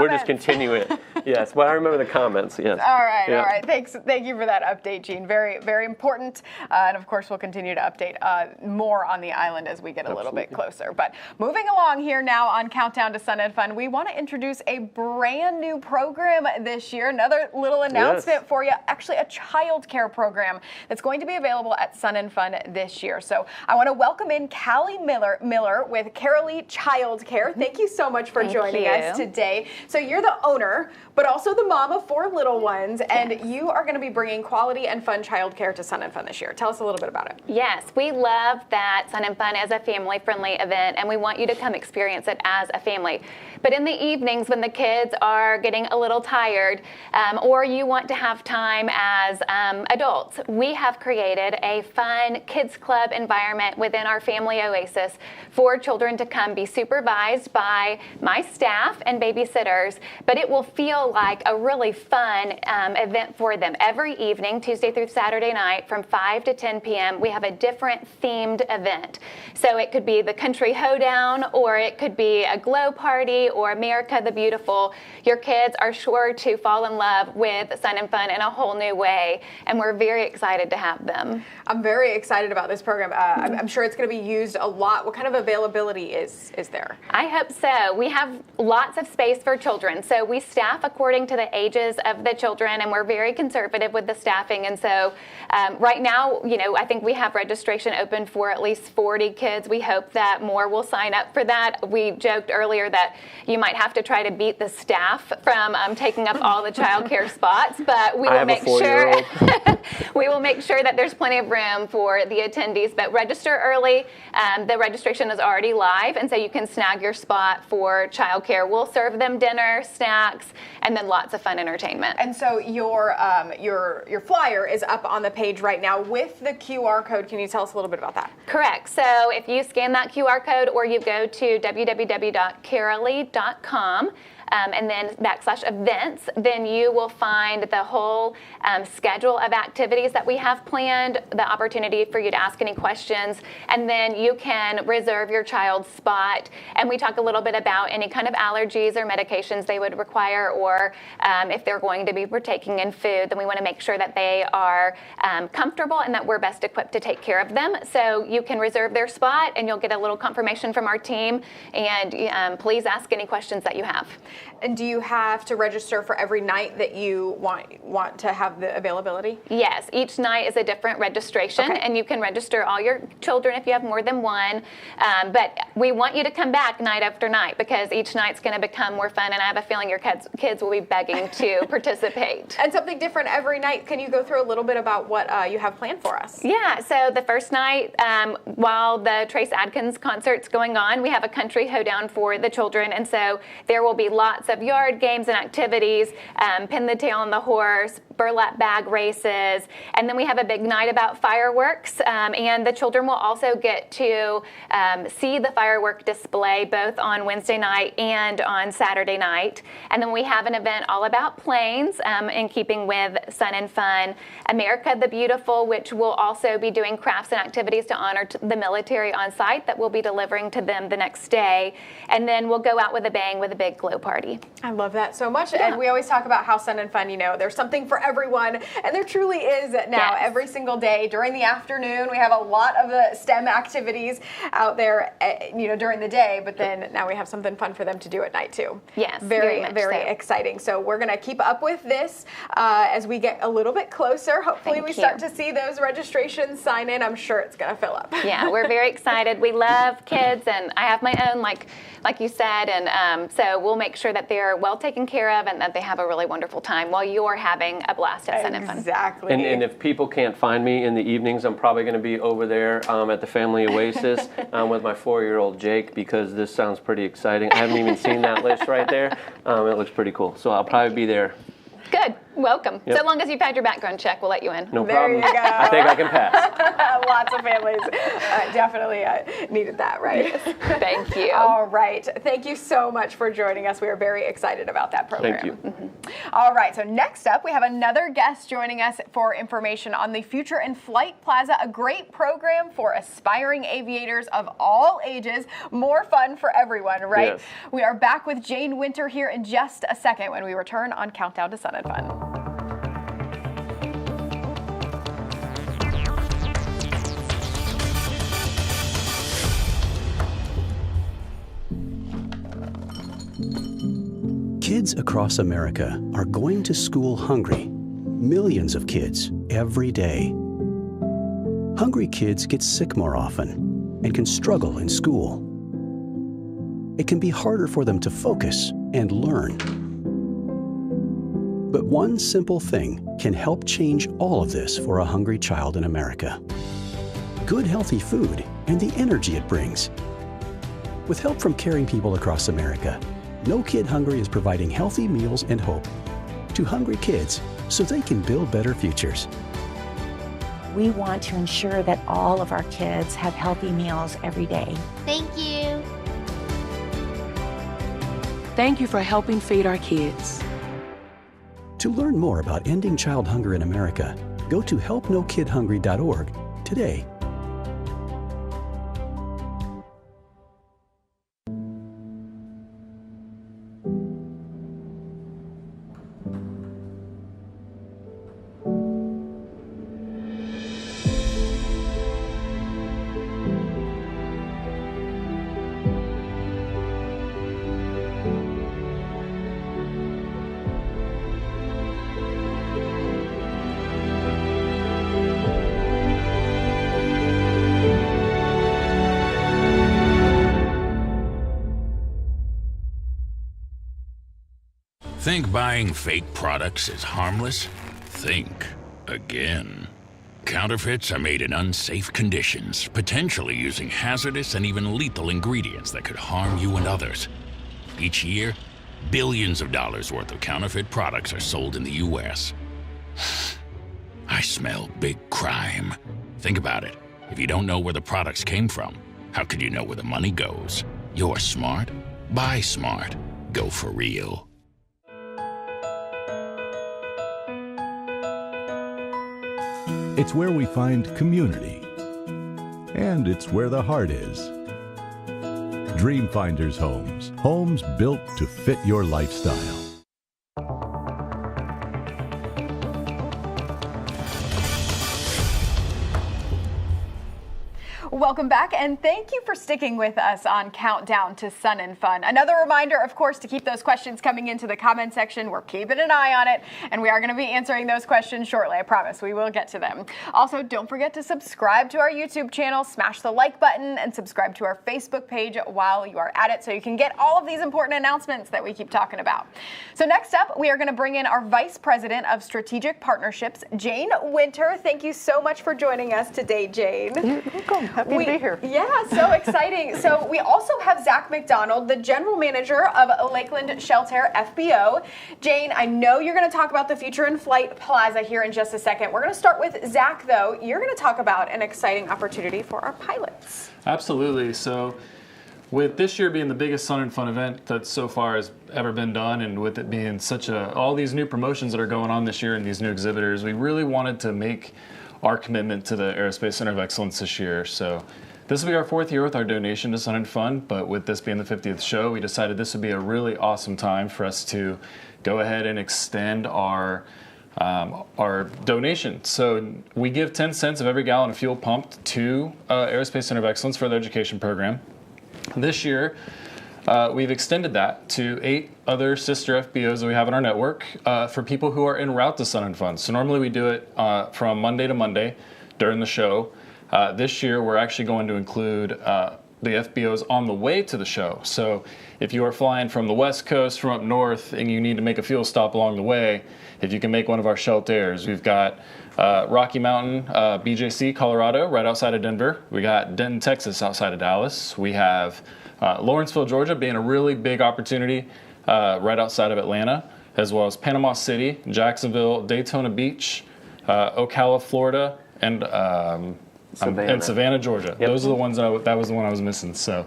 just continuing it. Yes, but I remember the comments. Yes. All right, all right. Thank you for that update, Gene. Very, very important. And of course, we'll continue to update more on the island as we get a little bit closer. But moving along here now on Countdown to Sun and Fun, we want to introduce a brand new program this year. Another little announcement for you. Actually, a childcare program that's going to be available at Sun and Fun this year. So I want to welcome in Callie Miller with Carolee Childcare. Thank you so much for joining us today. So you're the owner, but also the mom of 4 little ones, and you are going to be bringing quality and fun childcare to Sun and Fun this year. Tell us a little bit about it. Yes, we love that Sun and Fun is a family-friendly event, and we want you to come experience it as a family. But in the evenings when the kids are getting a little tired, or you want to have time as adults, we have created a fun kids club environment within our family oasis for children to come be supervised by my staff and babysitters, but it will feel feel like a really fun event for them. Every evening, Tuesday through Saturday night, from 5 to 10 p.m., we have a different themed event. So it could be the Country Hoedown, or it could be a glow party, or America the Beautiful. Your kids are sure to fall in love with Sun and Fun in a whole new way, and we're very excited to have them. I'm very excited about this program. I'm sure it's going to be used a lot. What kind of availability is there? I hope so. We have lots of space for children. So we staff according to the ages of the children, and we're very conservative with the staffing. And so right now, I think we have registration open for at least 40 kids. We hope that more will sign up for that. We joked earlier that you might have to try to beat the staff from taking up all the childcare spots, but we will make sure we will make sure that there's plenty of room for the attendees. But register early. The registration is already live, and so you can snag your spot for childcare. We'll serve them dinner, snacks, and then lots of fun entertainment. And so your flyer is up on the page right now with the QR code. Can you tell us a little bit about that? Correct. So if you scan that QR code, or you go to www.carolee.com, and then /events, then you will find the whole schedule of activities that we have planned, the opportunity for you to ask any questions, and then you can reserve your child's spot. And we talk a little bit about any kind of allergies or medications they would require, or if they're going to be partaking in food, then we want to make sure that they are comfortable and that we're best equipped to take care of them. So you can reserve their spot, and you'll get a little confirmation from our team, and please ask any questions that you have. And do you have to register for every night that you want to have the availability? Yes, each night is a different registration, and you can register all your children if you have more than one. But we want you to come back night after night, because each night's going to become more fun, and I have a feeling your kids will be begging to participate. And something different every night. Can you go through a little bit about what you have planned for us? Yeah, so the first night, while the Trace Adkins concert's going on, we have a Country Hoedown for the children, and so there will be lots of yard games and activities, pin the tail on the horse, burlap bag races, and then we have a big night about fireworks, and the children will also get to see the firework display both on Wednesday night and on Saturday night. And then we have an event all about planes, in keeping with Sun and Fun, America the Beautiful, which will also be doing crafts and activities to honor the military on site that we'll be delivering to them the next day. And then we'll go out with a bang with a big glow party. I love that so much. Yeah. And we always talk about how Sun and Fun, there's something for everyone, and there truly is now. Yes. Every single day during the afternoon, we have a lot of the STEM activities out there, during the day, but then now we have something fun for them to do at night too. Yes, very exciting. So we're going to keep up with this as we get a little bit closer. Hopefully we start to see those registrations sign in. I'm sure it's going to fill up. Yeah, we're very excited. We love kids, and I have my own, like you said, and so we'll make sure that they're well taken care of and that they have a really wonderful time while you're having a blast at Sun and Fun. Exactly. And if people can't find me in the evenings, I'm probably going to be over there at the Family Oasis with my 4-year-old Jake, because this sounds pretty exciting. I haven't even seen that list right there. It looks pretty cool. So I'll probably be there. Good. Welcome. Yep. So long as you've had your background check, we'll let you in. No there problem. You go. I think I can pass. Lots of families definitely needed that, right? Yes. Thank you. All right. Thank you so much for joining us. We are very excited about that program. Thank you. Mm-hmm. All right. So next up, we have another guest joining us for information on the Future in Flight Plaza, a great program for aspiring aviators of all ages. More fun for everyone, right? Yes. We are back with Jane Winter here in just a second when we return on Countdown to Sun and Fun. Kids across America are going to school hungry. Millions of kids every day. Hungry kids get sick more often and can struggle in school. It can be harder for them to focus and learn. But one simple thing can help change all of this for a hungry child in America. Good, healthy food and the energy it brings. With help from caring people across America, No Kid Hungry is providing healthy meals and hope to hungry kids so they can build better futures. We want to ensure that all of our kids have healthy meals every day. Thank you. Thank you for helping feed our kids. To learn more about ending child hunger in America, go to helpnokidhungry.org today. Think buying fake products is harmless? Think again. Counterfeits are made in unsafe conditions, potentially using hazardous and even lethal ingredients that could harm you and others. Each year, billions of dollars worth of counterfeit products are sold in the U.S. I smell big crime. Think about it. If you don't know where the products came from, how could you know where the money goes? You're smart. Buy smart. Go for real. It's where we find community. And it's where the heart is. Dreamfinders Homes. Homes built to fit your lifestyle. Welcome back, and thank you for sticking with us on Countdown to Sun and Fun. Another reminder, of course, to keep those questions coming into the comment section. We're keeping an eye on it, and we are going to be answering those questions shortly. I promise we will get to them. Also, don't forget to subscribe to our YouTube channel, smash the like button, and subscribe to our Facebook page while you are at it so you can get all of these important announcements that we keep talking about. So next up, we are going to bring in our Vice President of Strategic Partnerships, Jane Winter. Thank you so much for joining us today, Jane. You're welcome. Happy to be here. Yeah, so exciting. So we also have Zach McDonald, the General Manager of Lakeland Childcare FBO. Jane, I know you're going to talk about the Future in Flight Plaza here in just a second. We're going to start with Zach, though. You're going to talk about an exciting opportunity for our pilots. Absolutely. So with this year being the biggest Sun and Fun event that so far has ever been done, and with it being all these new promotions that are going on this year and these new exhibitors, we really wanted to make our commitment to the Aerospace Center of Excellence this year. So this will be our 4th year with our donation to Sun and Fun, but with this being the 50th show, we decided this would be a really awesome time for us to go ahead and extend our donation. So we give 10 cents of every gallon of fuel pumped to Aerospace Center of Excellence for their education program. This year, we've extended that to 8 other sister FBOs that we have in our network for people who are en route to Sun and Fun. So normally we do it from Monday to Monday during the show. This year we're actually going to include the FBOs on the way to the show. So if you are flying from the West Coast, from up north, and you need to make a fuel stop along the way, if you can make one of our shelters, we've got Rocky Mountain, BJC, Colorado, right outside of Denver. We got Denton, Texas, outside of Dallas. We have Lawrenceville, Georgia, being a really big opportunity right outside of Atlanta, as well as Panama City, Jacksonville, Daytona Beach, Ocala, Florida, and Savannah, Georgia. Yep. Those are the ones that was the one I was missing. So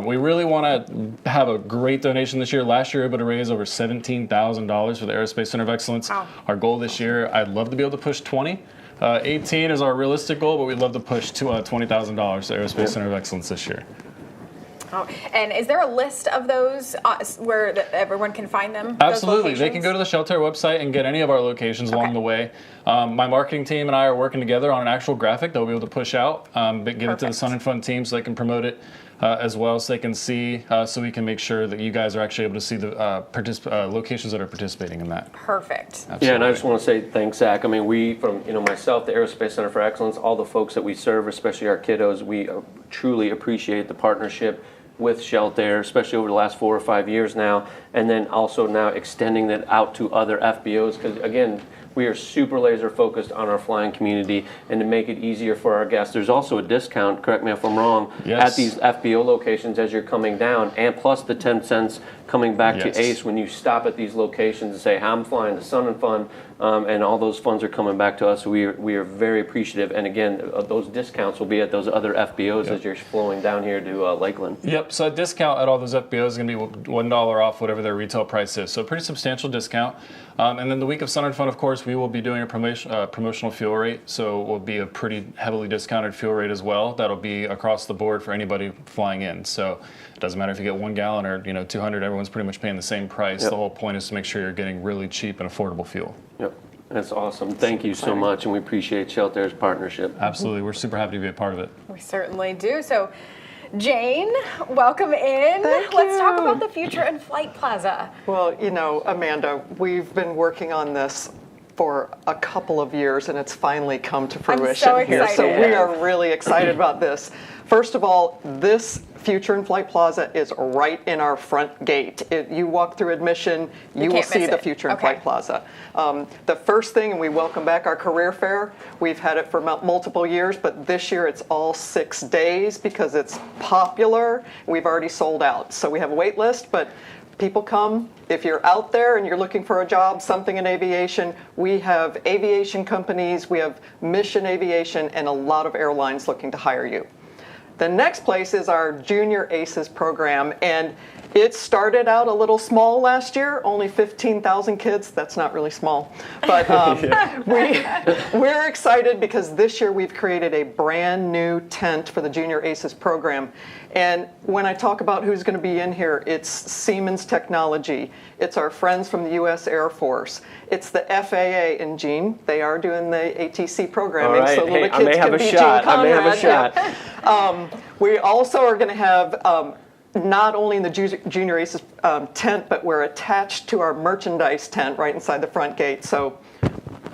we really want to have a great donation this year. Last year, we were able to raise over $17,000 for the Aerospace Center of Excellence. Wow. Our goal this year, I'd love to be able to push 20. 18 is our realistic goal, but we'd love to push to $20,000 to Aerospace Center of Excellence this year. Oh, and is there a list of those where everyone can find them? Absolutely. They can go to the Shelter website and get any of our locations along the way. My marketing team and I are working together on an actual graphic that we'll be able to push out, give it to the Sun and Fun team so they can promote it as well, so they can see, so we can make sure that you guys are actually able to see the locations that are participating in that. Perfect. Absolutely. Yeah, and I just want to say thanks, Zach. I mean, we, from myself, the Aerospace Center for Excellence, all the folks that we serve, especially our kiddos, we truly appreciate the partnership with Shelter, especially over the last 4 or 5 years now, and then also now extending that out to other FBOs, because again, we are super laser focused on our flying community, and to make it easier for our guests, there's also a discount, correct me if I'm wrong, at these FBO locations as you're coming down, and plus the 10 cents coming back Yes. to ACE when you stop at these locations and say, hey, I'm flying to Sun and Fun, and all those funds are coming back to us. We are very appreciative. And again, those discounts will be at those other FBOs as you're flowing down here to Lakeland. Yep, so a discount at all those FBOs is going to be $1 off whatever their retail price is. So a pretty substantial discount. And then the week of Sun and Fun, of course, we will be doing a promotional fuel rate. So it will be a pretty heavily discounted fuel rate as well. That'll be across the board for anybody flying in. So it doesn't matter if you get 1 gallon or 200, everyone's pretty much paying the same price. Yep. The whole point is to make sure you're getting really cheap and affordable fuel. Yep, that's awesome. Thank you so much, and we appreciate Childcare's partnership. Absolutely, we're super happy to be a part of it. We certainly do. So, Jane, welcome in. Let's talk about the future in Flight Plaza. Well, Amanda, we've been working on this for a couple of years, and it's finally come to fruition so here. So excited. we are really excited about this. First of all, this Future in Flight Plaza is right in our front gate. You walk through admission, you will see the Future in Flight Plaza. The first thing, and we welcome back our career fair. We've had it for multiple years, but this year it's all 6 days because it's popular. We've already sold out. So we have a wait list, but people come. If you're out there and you're looking for a job, something in aviation, we have aviation companies, we have Mission Aviation, and a lot of airlines looking to hire you. The next place is our Junior ACES program, and it started out a little small last year, only 15,000 kids. That's not really small, but we're excited because this year we've created a brand new tent for the Junior ACES program. And when I talk about who's going to be in here, it's Siemens Technology, it's our friends from the U.S. Air Force, it's the FAA, and Gene, they are doing the ATC programming, right. so Hey, little kids can be Gene Conrad. I may have a shot. We also are going to have not only in the Junior ACES tent, but we're attached to our merchandise tent right inside the front gate. So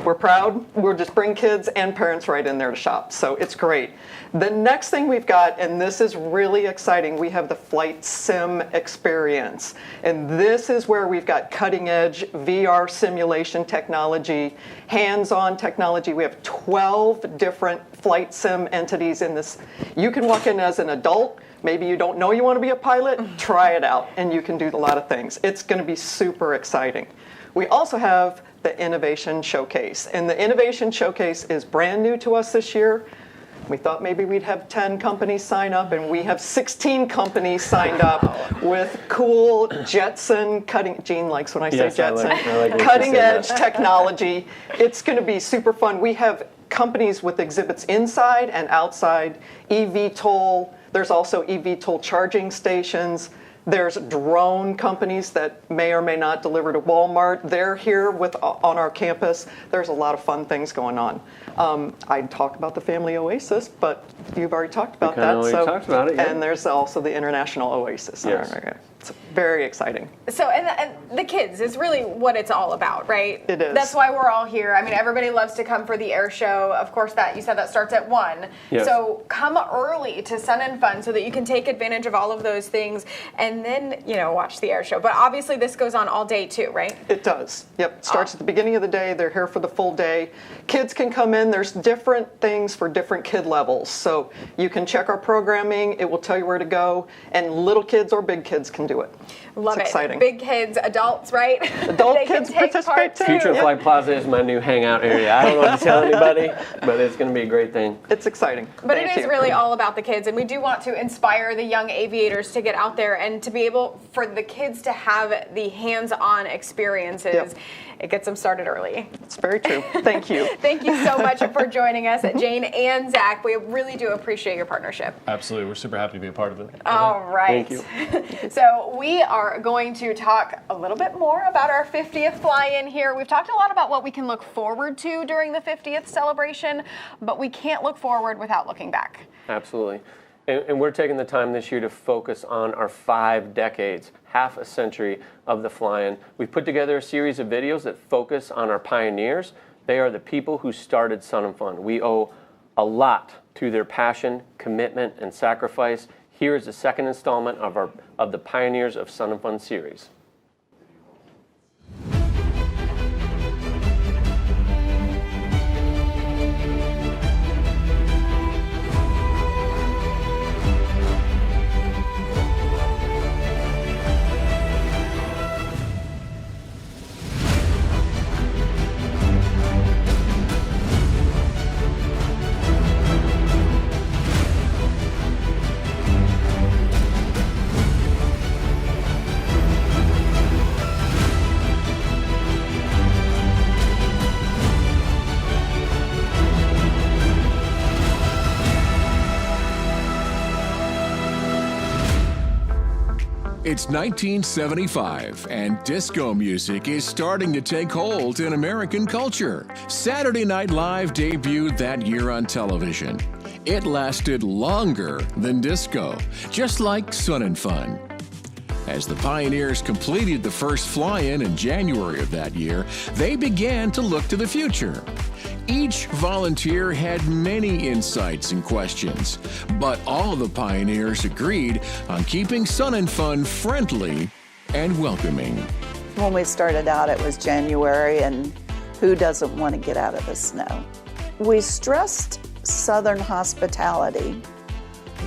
we're proud. We'll just bring kids and parents right in there to shop. So it's great. The next thing we've got, and this is really exciting, we have the Flight Sim experience. And this is where we've got cutting edge VR simulation technology, hands-on technology. We have 12 different Flight Sim entities in this. You can walk in as an adult. Maybe you don't know you want to be a pilot. Try it out, and you can do a lot of things. It's going to be super exciting. We also have the Innovation Showcase, and the Innovation Showcase is brand new to us this year. We thought maybe we'd have 10 companies sign up, and we have 16 companies signed up with cool Jetson cutting. Gene likes when I say Jetson. I like cutting edge technology. It's going to be super fun. We have companies with exhibits inside and outside. eVTOL. There's also eVTOL charging stations. There's drone companies that may or may not deliver to Walmart. They're here on our campus. There's a lot of fun things going on. I'd talk about the Family Oasis, but you've already talked about that. Talked about it, yeah. And there's also the International Oasis. Yes. It's very exciting. So, and the kids is really what it's all about, right? It is. That's why we're all here. I mean, everybody loves to come for the air show. Of course, that you said that starts at 1. Yes. So come early to Sun and Fun so that you can take advantage of all of those things and then, watch the air show. But obviously this goes on all day too, right? It does. Yep. Starts at the beginning of the day. They're here for the full day. Kids can come in. There's different things for different kid levels. So you can check our programming. It will tell you where to go. And little kids or big kids can do it. Love it's exciting. Big kids, adults, right? Adult kids participate too. Future in Flight Plaza is my new hangout area. I don't know what to tell anybody, but it's going to be a great thing. It's exciting. But it is really all about the kids, and we do want to inspire the young aviators to get out there and to be able for the kids to have the hands-on experiences. Yep. It gets them started early. It's very true. Thank you. Thank you so much for joining us, Jane and Zach. We really do appreciate your partnership. Absolutely. We're super happy to be a part of it. All right. Thank you. So we are going to talk a little bit more about our 50th fly-in here. We've talked a lot about what we can look forward to during the 50th celebration, but we can't look forward without looking back. Absolutely. And we're taking the time this year to focus on our 5 decades, half a century of the fly-in. We've put together a series of videos that focus on our pioneers. They are the people who started Sun and Fun. We owe a lot to their passion, commitment, and sacrifice. Here is the second installment of the Pioneers of Sun and Fun series. It's 1975, and disco music is starting to take hold in American culture. Saturday Night Live debuted that year on television. It lasted longer than disco, just like Sun and Fun. As the pioneers completed the first fly-in January of that year, they began to look to the future. Each volunteer had many insights and questions, but all the pioneers agreed on keeping Sun and Fun friendly and welcoming. When we started out, it was January, and who doesn't want to get out of the snow? We stressed Southern hospitality,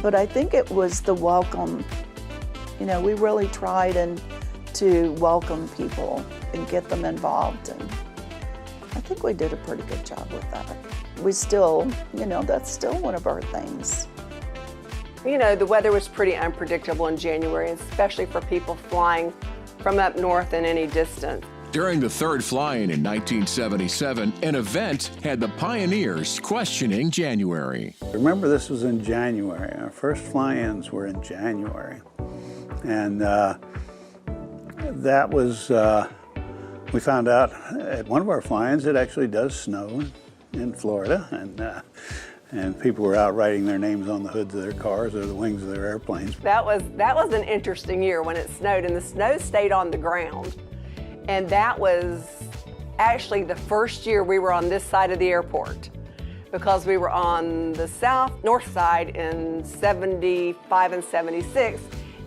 but I think it was the welcome. You know, we really tried to welcome people and get them involved, and I think we did a pretty good job with that. We still, you know, that's still one of our things. You know, the weather was pretty unpredictable in January, especially for people flying from up north in any distance. During the third fly-in 1977, an event had the pioneers questioning January. Remember, this was in January. Our first fly-ins were in January. And that was, we found out at one of our fly-ins it actually does snow in Florida, and people were out writing their names on the hoods of their cars or the wings of their airplanes. That was an interesting year when it snowed, and the snow stayed on the ground. And that was actually the first year we were on this side of the airport, because we were on the north side in 75 and 76.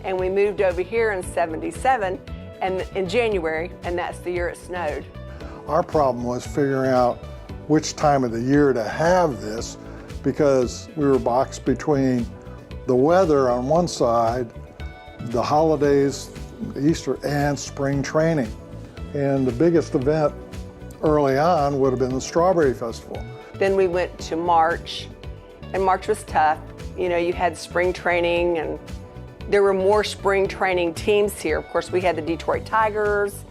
And we moved over here in 77 and in January, and that's the year it snowed. Our problem was figuring out which time of the year to have this, because we were boxed between the weather on one side, the holidays, Easter, and spring training. And the biggest event early on would have been the Strawberry Festival. Then we went to March, and March was tough. You know, you had spring training, and there were more spring training teams here. Of course, we had the Detroit Tigers,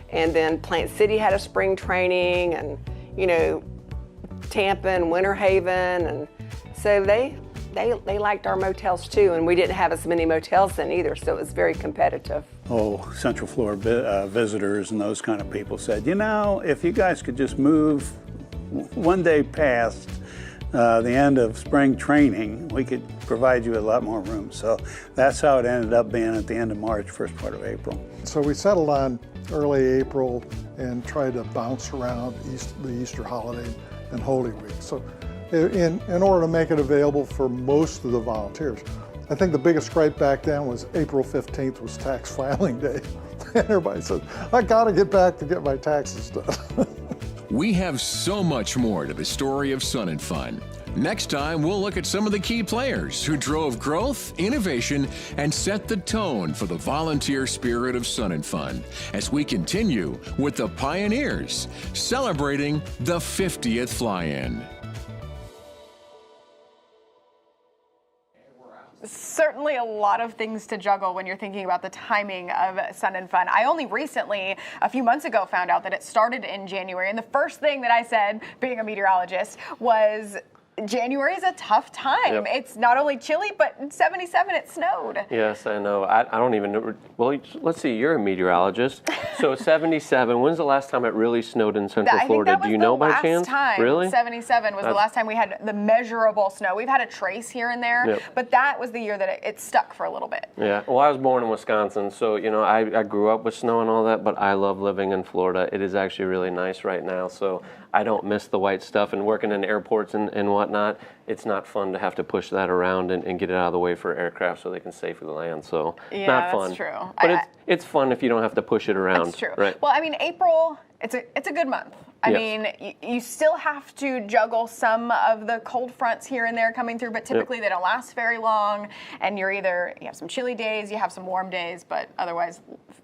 and then Plant City had a spring training, and, you know, Tampa and Winter Haven, and so they liked our motels too, and we didn't have as many motels then either, so it was very competitive. Oh, Central Florida visitors and those kind of people said, you know, if you guys could just move one day past the end of spring training, we could provide you with a lot more room. So that's how it ended up being at the end of March, first part of April. So we settled on early April and tried to bounce around the Easter holiday and Holy Week. So in order to make it available for most of the volunteers. I think the biggest gripe back then was April 15th was tax filing day. And everybody said, I gotta get back to get my taxes done. We have so much more to the story of Sun and Fun. Next time, we'll look at some of the key players who drove growth, innovation, and set the tone for the volunteer spirit of Sun and Fun as we continue with the pioneers celebrating the 50th fly-in. Certainly a lot of things to juggle when you're thinking about the timing of Sun and Fun. I only recently, a few months ago, found out that it started in January. And the first thing that I said, being a meteorologist, was January is a tough time. Yep. It's not only chilly, but in 77 it snowed. Yes, I know. I don't even know. Well, let's see, you're a meteorologist. So 77, when's the last time it really snowed in Central Florida? Do you know by chance? Time. Really? 77 was the last time we had the measurable snow. We've had a trace here and there, Yep. but that was the year that it stuck for a little bit. Yeah, well, I was born in Wisconsin, so, you know, I grew up with snow and all that, but I love living in Florida. It is actually really nice right now, so I don't miss the white stuff, and working in airports and whatnot, it's not fun to have to push that around and get it out of the way for aircraft so they can safely land, so Yeah, not fun. that's true. But it's fun if you don't have to push it around. That's true. Right? Well, I mean, April, it's a good month. I Yes. mean, you still have to juggle some of the cold fronts here and there coming through, but typically they don't last very long, and you have some chilly days, you have some warm days, but otherwise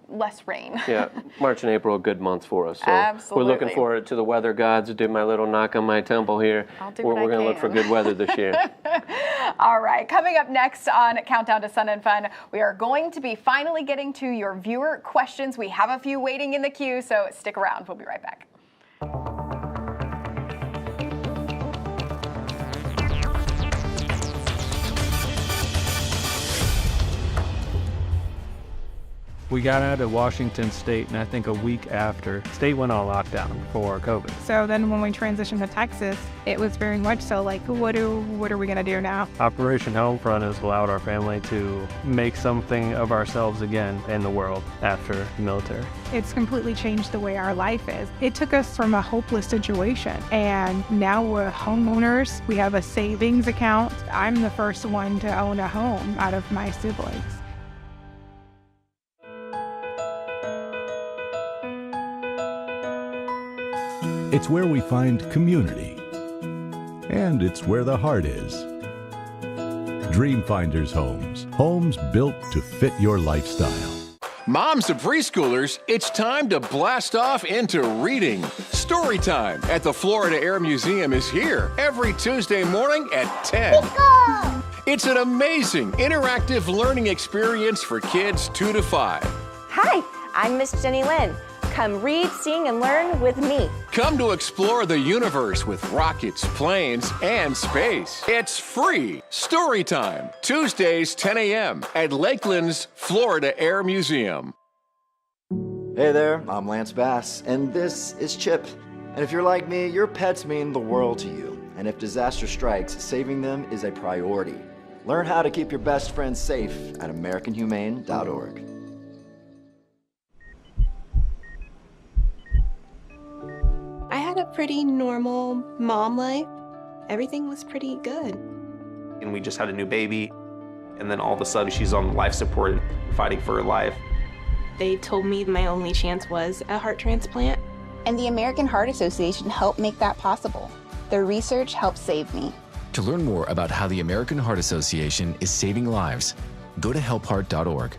less rain. Yeah, March and April are good months for us. So Absolutely. We're looking forward to the weather gods. Do my little knock on my temple here. I'll do We're what I going to look for can. good weather this year. All right, coming up next on Countdown to Sun and Fun, we are going to be finally getting to your viewer questions. We have a few waiting in the queue, so stick around. We'll be right back. We got out of Washington State, and I think a week after, state went on lockdown for COVID. So then when we transitioned to Texas, it was very much so like, what are we going to do now? Operation Homefront has allowed our family to make something of ourselves again in the world after the military. It's completely changed the way our life is. It took us from a hopeless situation, and now we're homeowners. We have a savings account. I'm the first one to own a home out of my siblings. It's where we find community. And it's where the heart is. Dreamfinders Homes. Homes built to fit your lifestyle. Moms of preschoolers, it's time to blast off into reading. Story time at the Florida Air Museum is here every Tuesday morning at 10. It's an amazing interactive learning experience for kids 2 to 5. Hi, I'm Miss Jenny Lynn. Come read, sing, and learn with me. Come to explore the universe with rockets, planes, and space. It's free. Story time, Tuesdays, 10 a.m. at Lakeland's Florida Air Museum. Hey there, I'm Lance Bass, and this is Chip. And if you're like me, your pets mean the world to you. And if disaster strikes, saving them is a priority. Learn how to keep your best friends safe at AmericanHumane.org. I had a pretty normal mom life. Everything was pretty good. And we just had a new baby, and then all of a sudden she's on life support, fighting for her life. They told me my only chance was a heart transplant. And the American Heart Association helped make that possible. Their research helped save me. To learn more about how the American Heart Association is saving lives, go to helpheart.org.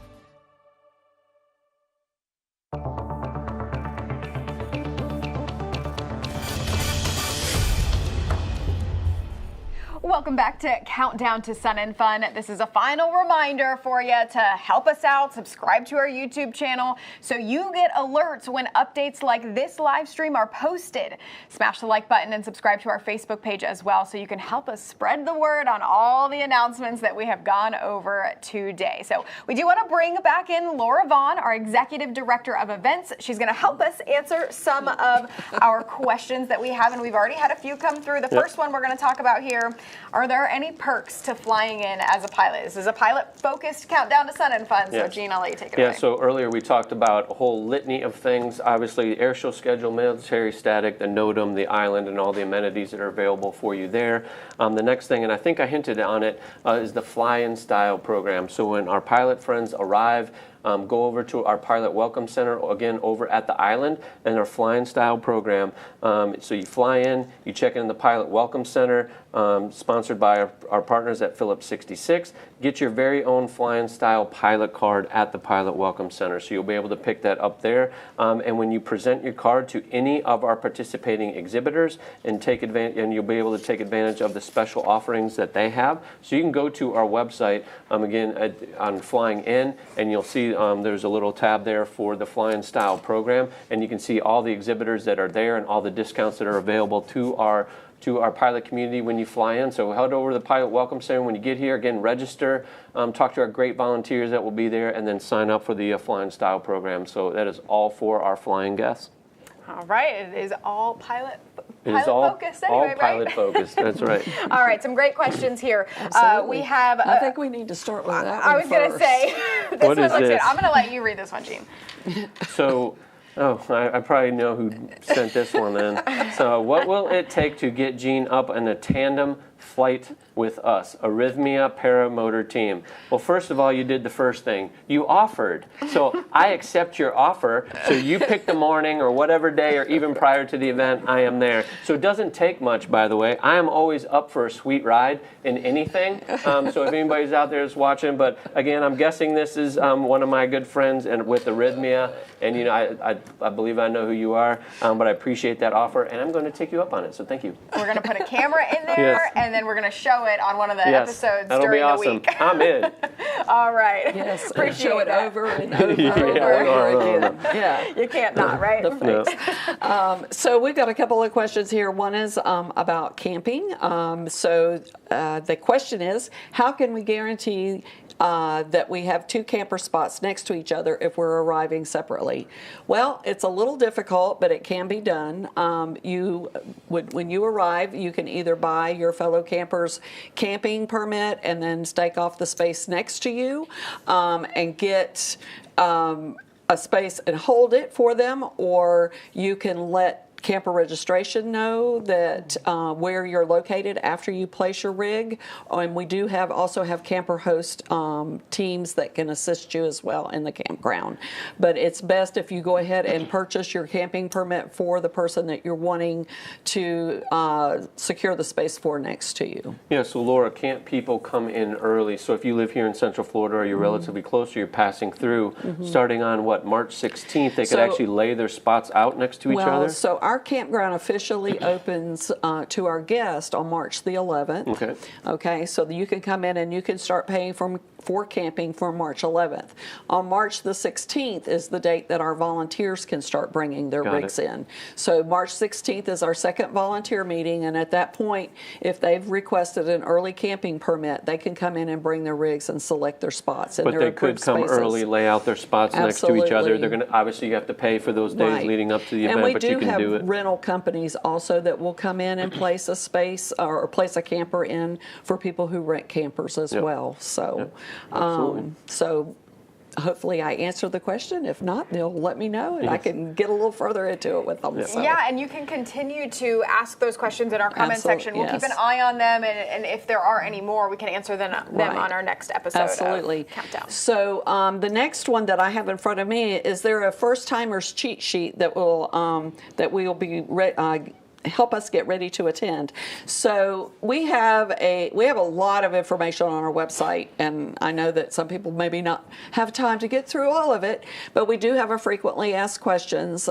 Welcome back to Countdown to Sun and Fun. This is a final reminder for you to help us out, subscribe to our YouTube channel so you get alerts when updates like this live stream are posted. Smash the like button and subscribe to our Facebook page as well so you can help us spread the word on all the announcements that we have gone over today. So we do want to bring back in Laura Vaughn, our Executive Director of Events. She's going to help us answer some of our questions that we have, and we've already had a few come through. The first one we're going to talk about here: are there any perks to flying in as a pilot? This is a pilot-focused Countdown to Sun and Fun, so Gene, I'll let you take it away. Yeah, so earlier we talked about a whole litany of things. Obviously, the airshow schedule, military static, the NOTAM, the island, and all the amenities that are available for you there. The next thing, and I think I hinted on it, is the fly-in style program. So when our pilot friends arrive, go over to our Pilot Welcome Center, again, over at the island, and our flying style program. So you fly in, you check in the Pilot Welcome Center, sponsored by our partners at Phillips 66. Get your very own flying style pilot card at the Pilot Welcome Center. So you'll be able to pick that up there. And when you present your card to any of our participating exhibitors and take advantage, and you'll be able to take advantage of the special offerings that they have. So you can go to our website, again, on Flying In, and you'll see there's a little tab there for the flying style program, and you can see all the exhibitors that are there and all the discounts that are available to our pilot community when you fly in. So head over to the Pilot Welcome Center when you get here. Again, register, talk to our great volunteers that will be there, and then sign up for the flying style program. So that is all for our flying guests. All right, it is all pilot focused anyway, all pilot focused, that's right. All right, some great questions here. We have... I think we need to start with that I was going to say, this what one is looks this? good. I'm going to let you read this one, Gene. So, I probably know who sent this one in. So what will it take to get Gene up in a tandem flight with us, Arrhythmia Paramotor Team? Well, first of all, you did the first thing. You offered. So I accept your offer. So you pick the morning or whatever day or even prior to the event, I am there. So it doesn't take much, by the way. I am always up for a sweet ride in anything. So if anybody's out there is watching, but again, I'm guessing this is one of my good friends and with Arrhythmia. And, you know, I believe I know who you are, but I appreciate that offer, and I'm going to take you up on it, so thank you. We're going to put a camera in there, Yes. and then we're going to show it on one of the Yes, episodes that'll during be awesome. the week. I'm in. All right. Yes, Appreciate show it that. over and over and Yeah, over no. again. Yeah. You can't not, right? The face. So we've got a couple of questions here. One is about camping. The question is, how can we guarantee that we have 2 camper spots next to each other if we're arriving separately? Well, it's a little difficult, but it can be done. When you arrive, you can either buy your fellow campers' camping permit and then stake off the space next to you and get a space and hold it for them, or you can let camper registration know that where you're located after you place your rig, and we do also have camper host teams that can assist you as well in the campground. But it's best if you go ahead and purchase your camping permit for the person that you're wanting to secure the space for next to you. Yeah, so Laura, can't people come in early? So if you live here in Central Florida or you're relatively close or you're passing through, starting on March 16th, they could actually lay their spots out next to each other? So our campground officially opens to our guests on March the 11th. Okay. Okay, so you can come in and you can start paying for camping for March 11th. On March the 16th is the date that our volunteers can start bringing their rigs in. So March 16th is our second volunteer meeting, and at that point, if they've requested an early camping permit, they can come in and bring their rigs and select their spots. But they could come early, lay out their spots next to each other. They're going to, obviously you have to pay for those days leading up to the event, but you can do it. Rental companies also that will come in and place a space or place a camper in for people who rent campers as well. So, so hopefully I answered the question. If not, they'll let me know and I can get a little further into it with them. So. Yeah, and you can continue to ask those questions in our comment section. We'll keep an eye on them, and if there are any more, we can answer them on our next episode. Absolutely. Of Countdown. So the next one that I have in front of me is there a first timers cheat sheet that will we will be help us get ready to attend. So we have a lot of information on our website, and I know that some people maybe not have time to get through all of it, but we do have a frequently asked questions.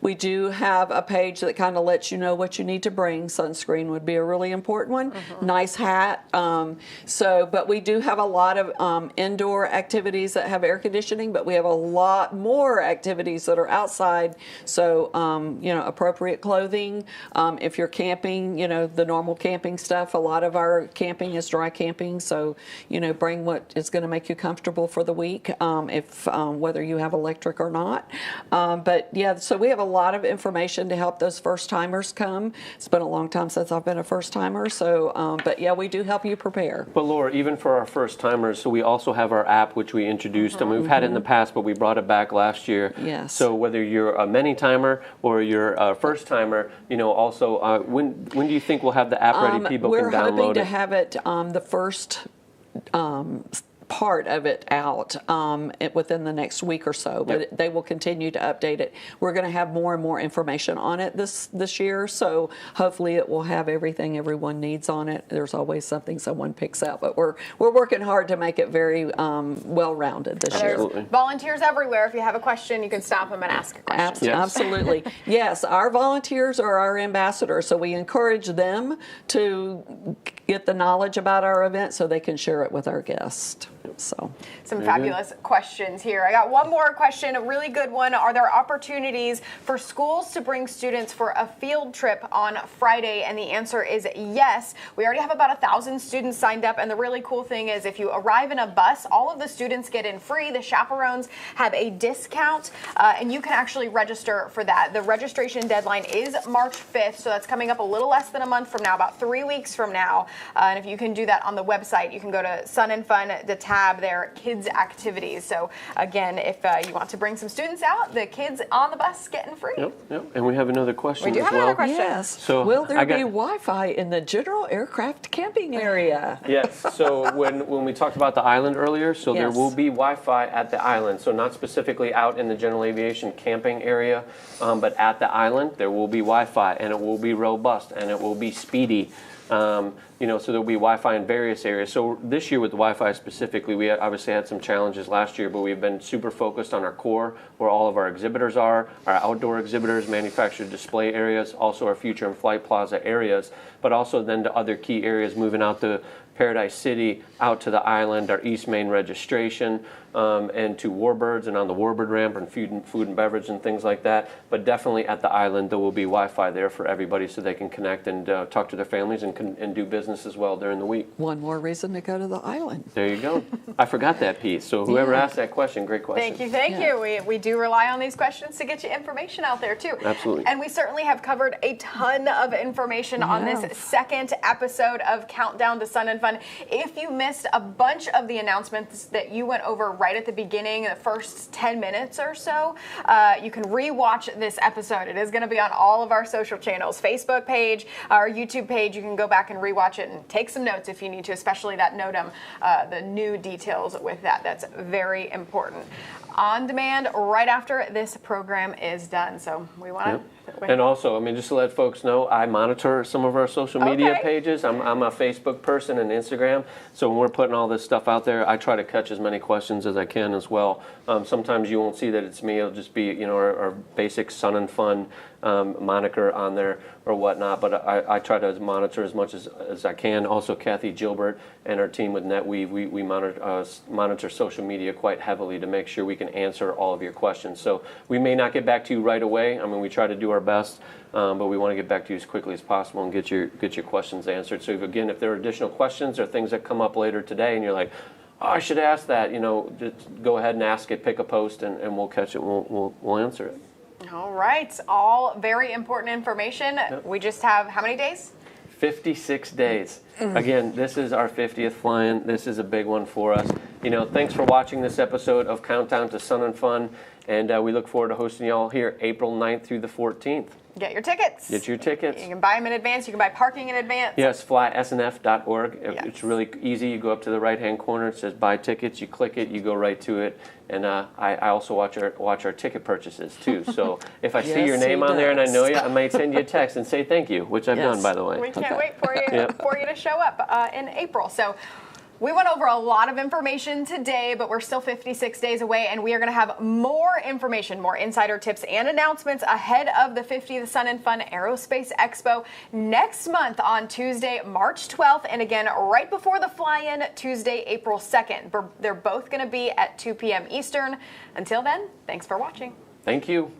We do have a page that kind of lets you know what you need to bring. Sunscreen would be a really important one. Nice hat. But we do have a lot of indoor activities that have air conditioning, but we have a lot more activities that are outside. So appropriate clothing. If you're camping, the normal camping stuff, a lot of our camping is dry camping, so, bring what is going to make you comfortable for the week, whether you have electric or not. So we have a lot of information to help those first-timers come. It's been a long time since I've been a first-timer, so, we do help you prepare. But Laura, even for our first-timers, so we also have our app, which we introduced, and we've had it in the past, but we brought it back last year. Yes. So whether you're a many-timer or you're a first-timer, also, when do you think we'll have the app ready? People can download it. We're hoping to have it the first part of it out within the next week or so, but they will continue to update it. We're going to have more and more information on it this year, so hopefully it will have everything everyone needs on it. There's always something someone picks out, but we're working hard to make it very well-rounded this year. There's volunteers everywhere. If you have a question, you can stop them and ask a question. Absolutely. Yes, our volunteers are our ambassadors, so we encourage them to get the knowledge about our event so they can share it with our guests. So some fabulous questions here. I got one more question, a really good one. Are there opportunities for schools to bring students for a field trip on Friday? And the answer is yes. We already have about 1,000 students signed up, and the really cool thing is if you arrive in a bus, all of the students get in free. The chaperones have a discount, and you can actually register for that. The registration deadline is March 5th, so that's coming up a little less than a month from now, about 3 weeks from now. And if you can do that on the website, you can go to Sun and Fun, the tab there, kids activities. So again, if you want to bring some students out, the kids on the bus getting free. Yep. And we have another question as well. We do have another question. Yes. So will there be Wi-Fi in the general aircraft camping area? Yes. So when we talked about the island earlier, so there will be Wi-Fi at the island. So not specifically out in the general aviation camping area, but at the island there will be Wi-Fi, and it will be robust, and it will be speedy. So there'll be Wi-Fi in various areas. So this year with the Wi-Fi specifically, we obviously had some challenges last year, but we've been super focused on our core, where all of our exhibitors are, our outdoor exhibitors, manufactured display areas, also our Future in Flight Plaza areas, but also then to other key areas moving out to Paradise City, out to the island, our East Main registration, and to Warbirds and on the Warbird ramp and food and beverage and things like that. But definitely at the island, there will be Wi-Fi there for everybody so they can connect and talk to their families and do business as well during the week. One more reason to go to the island. There you go. I forgot that piece. So whoever asked that question, great question. Thank you. We do rely on these questions to get you information out there too. Absolutely. And we certainly have covered a ton of information on this second episode of Countdown to Sun and Fun. If you missed a bunch of the announcements that you went over right at the beginning, the first 10 minutes or so, you can re-watch this episode. It is going to be on all of our social channels, Facebook page, our YouTube page. You can go back and re-watch it and take some notes if you need to, especially that NOTAM, the new details with that. That's very important. On demand right after this program is done. So we want to... And also, I mean, just to let folks know, I monitor some of our social media pages. I'm a Facebook person and Instagram. So when we're putting all this stuff out there, I try to catch as many questions as I can as well. Sometimes you won't see that it's me. It'll just be, our basic Sun and Fun moniker on there or whatnot. But I try to monitor as much as I can. Also, Kathy Gilbert and our team with NetWeave, we monitor social media quite heavily to make sure we can answer all of your questions. So we may not get back to you right away. I mean, we try to do our best, but we want to get back to you as quickly as possible and get your questions answered. So if there are additional questions or things that come up later today and you're like, oh, I should ask that, just go ahead and ask it, pick a post, and we'll catch it, we'll answer it. All right, all very important information. We just have how many days? 56 days. Again, this is our 50th fly-in. This is a big one for us. Thanks for watching this episode of Countdown to Sun and Fun, and we look forward to hosting you all here April 9th through the 14th. Get your tickets. Get your tickets. You can buy them in advance. You can buy parking in advance. Yes, flysnf.org. It's really easy. You go up to the right-hand corner. It says buy tickets. You click it. You go right to it. And I also watch our ticket purchases too. So if I see your name on there and I know you, I might send you a text and say thank you, which I've done, by the way. We can't wait for you to show up in April. So we went over a lot of information today, but we're still 56 days away, and we are going to have more information, more insider tips and announcements ahead of the 50th Sun and Fun Aerospace Expo next month on Tuesday, March 12th, and again right before the fly-in, Tuesday, April 2nd. They're both going to be at 2 p.m. Eastern. Until then, thanks for watching. Thank you.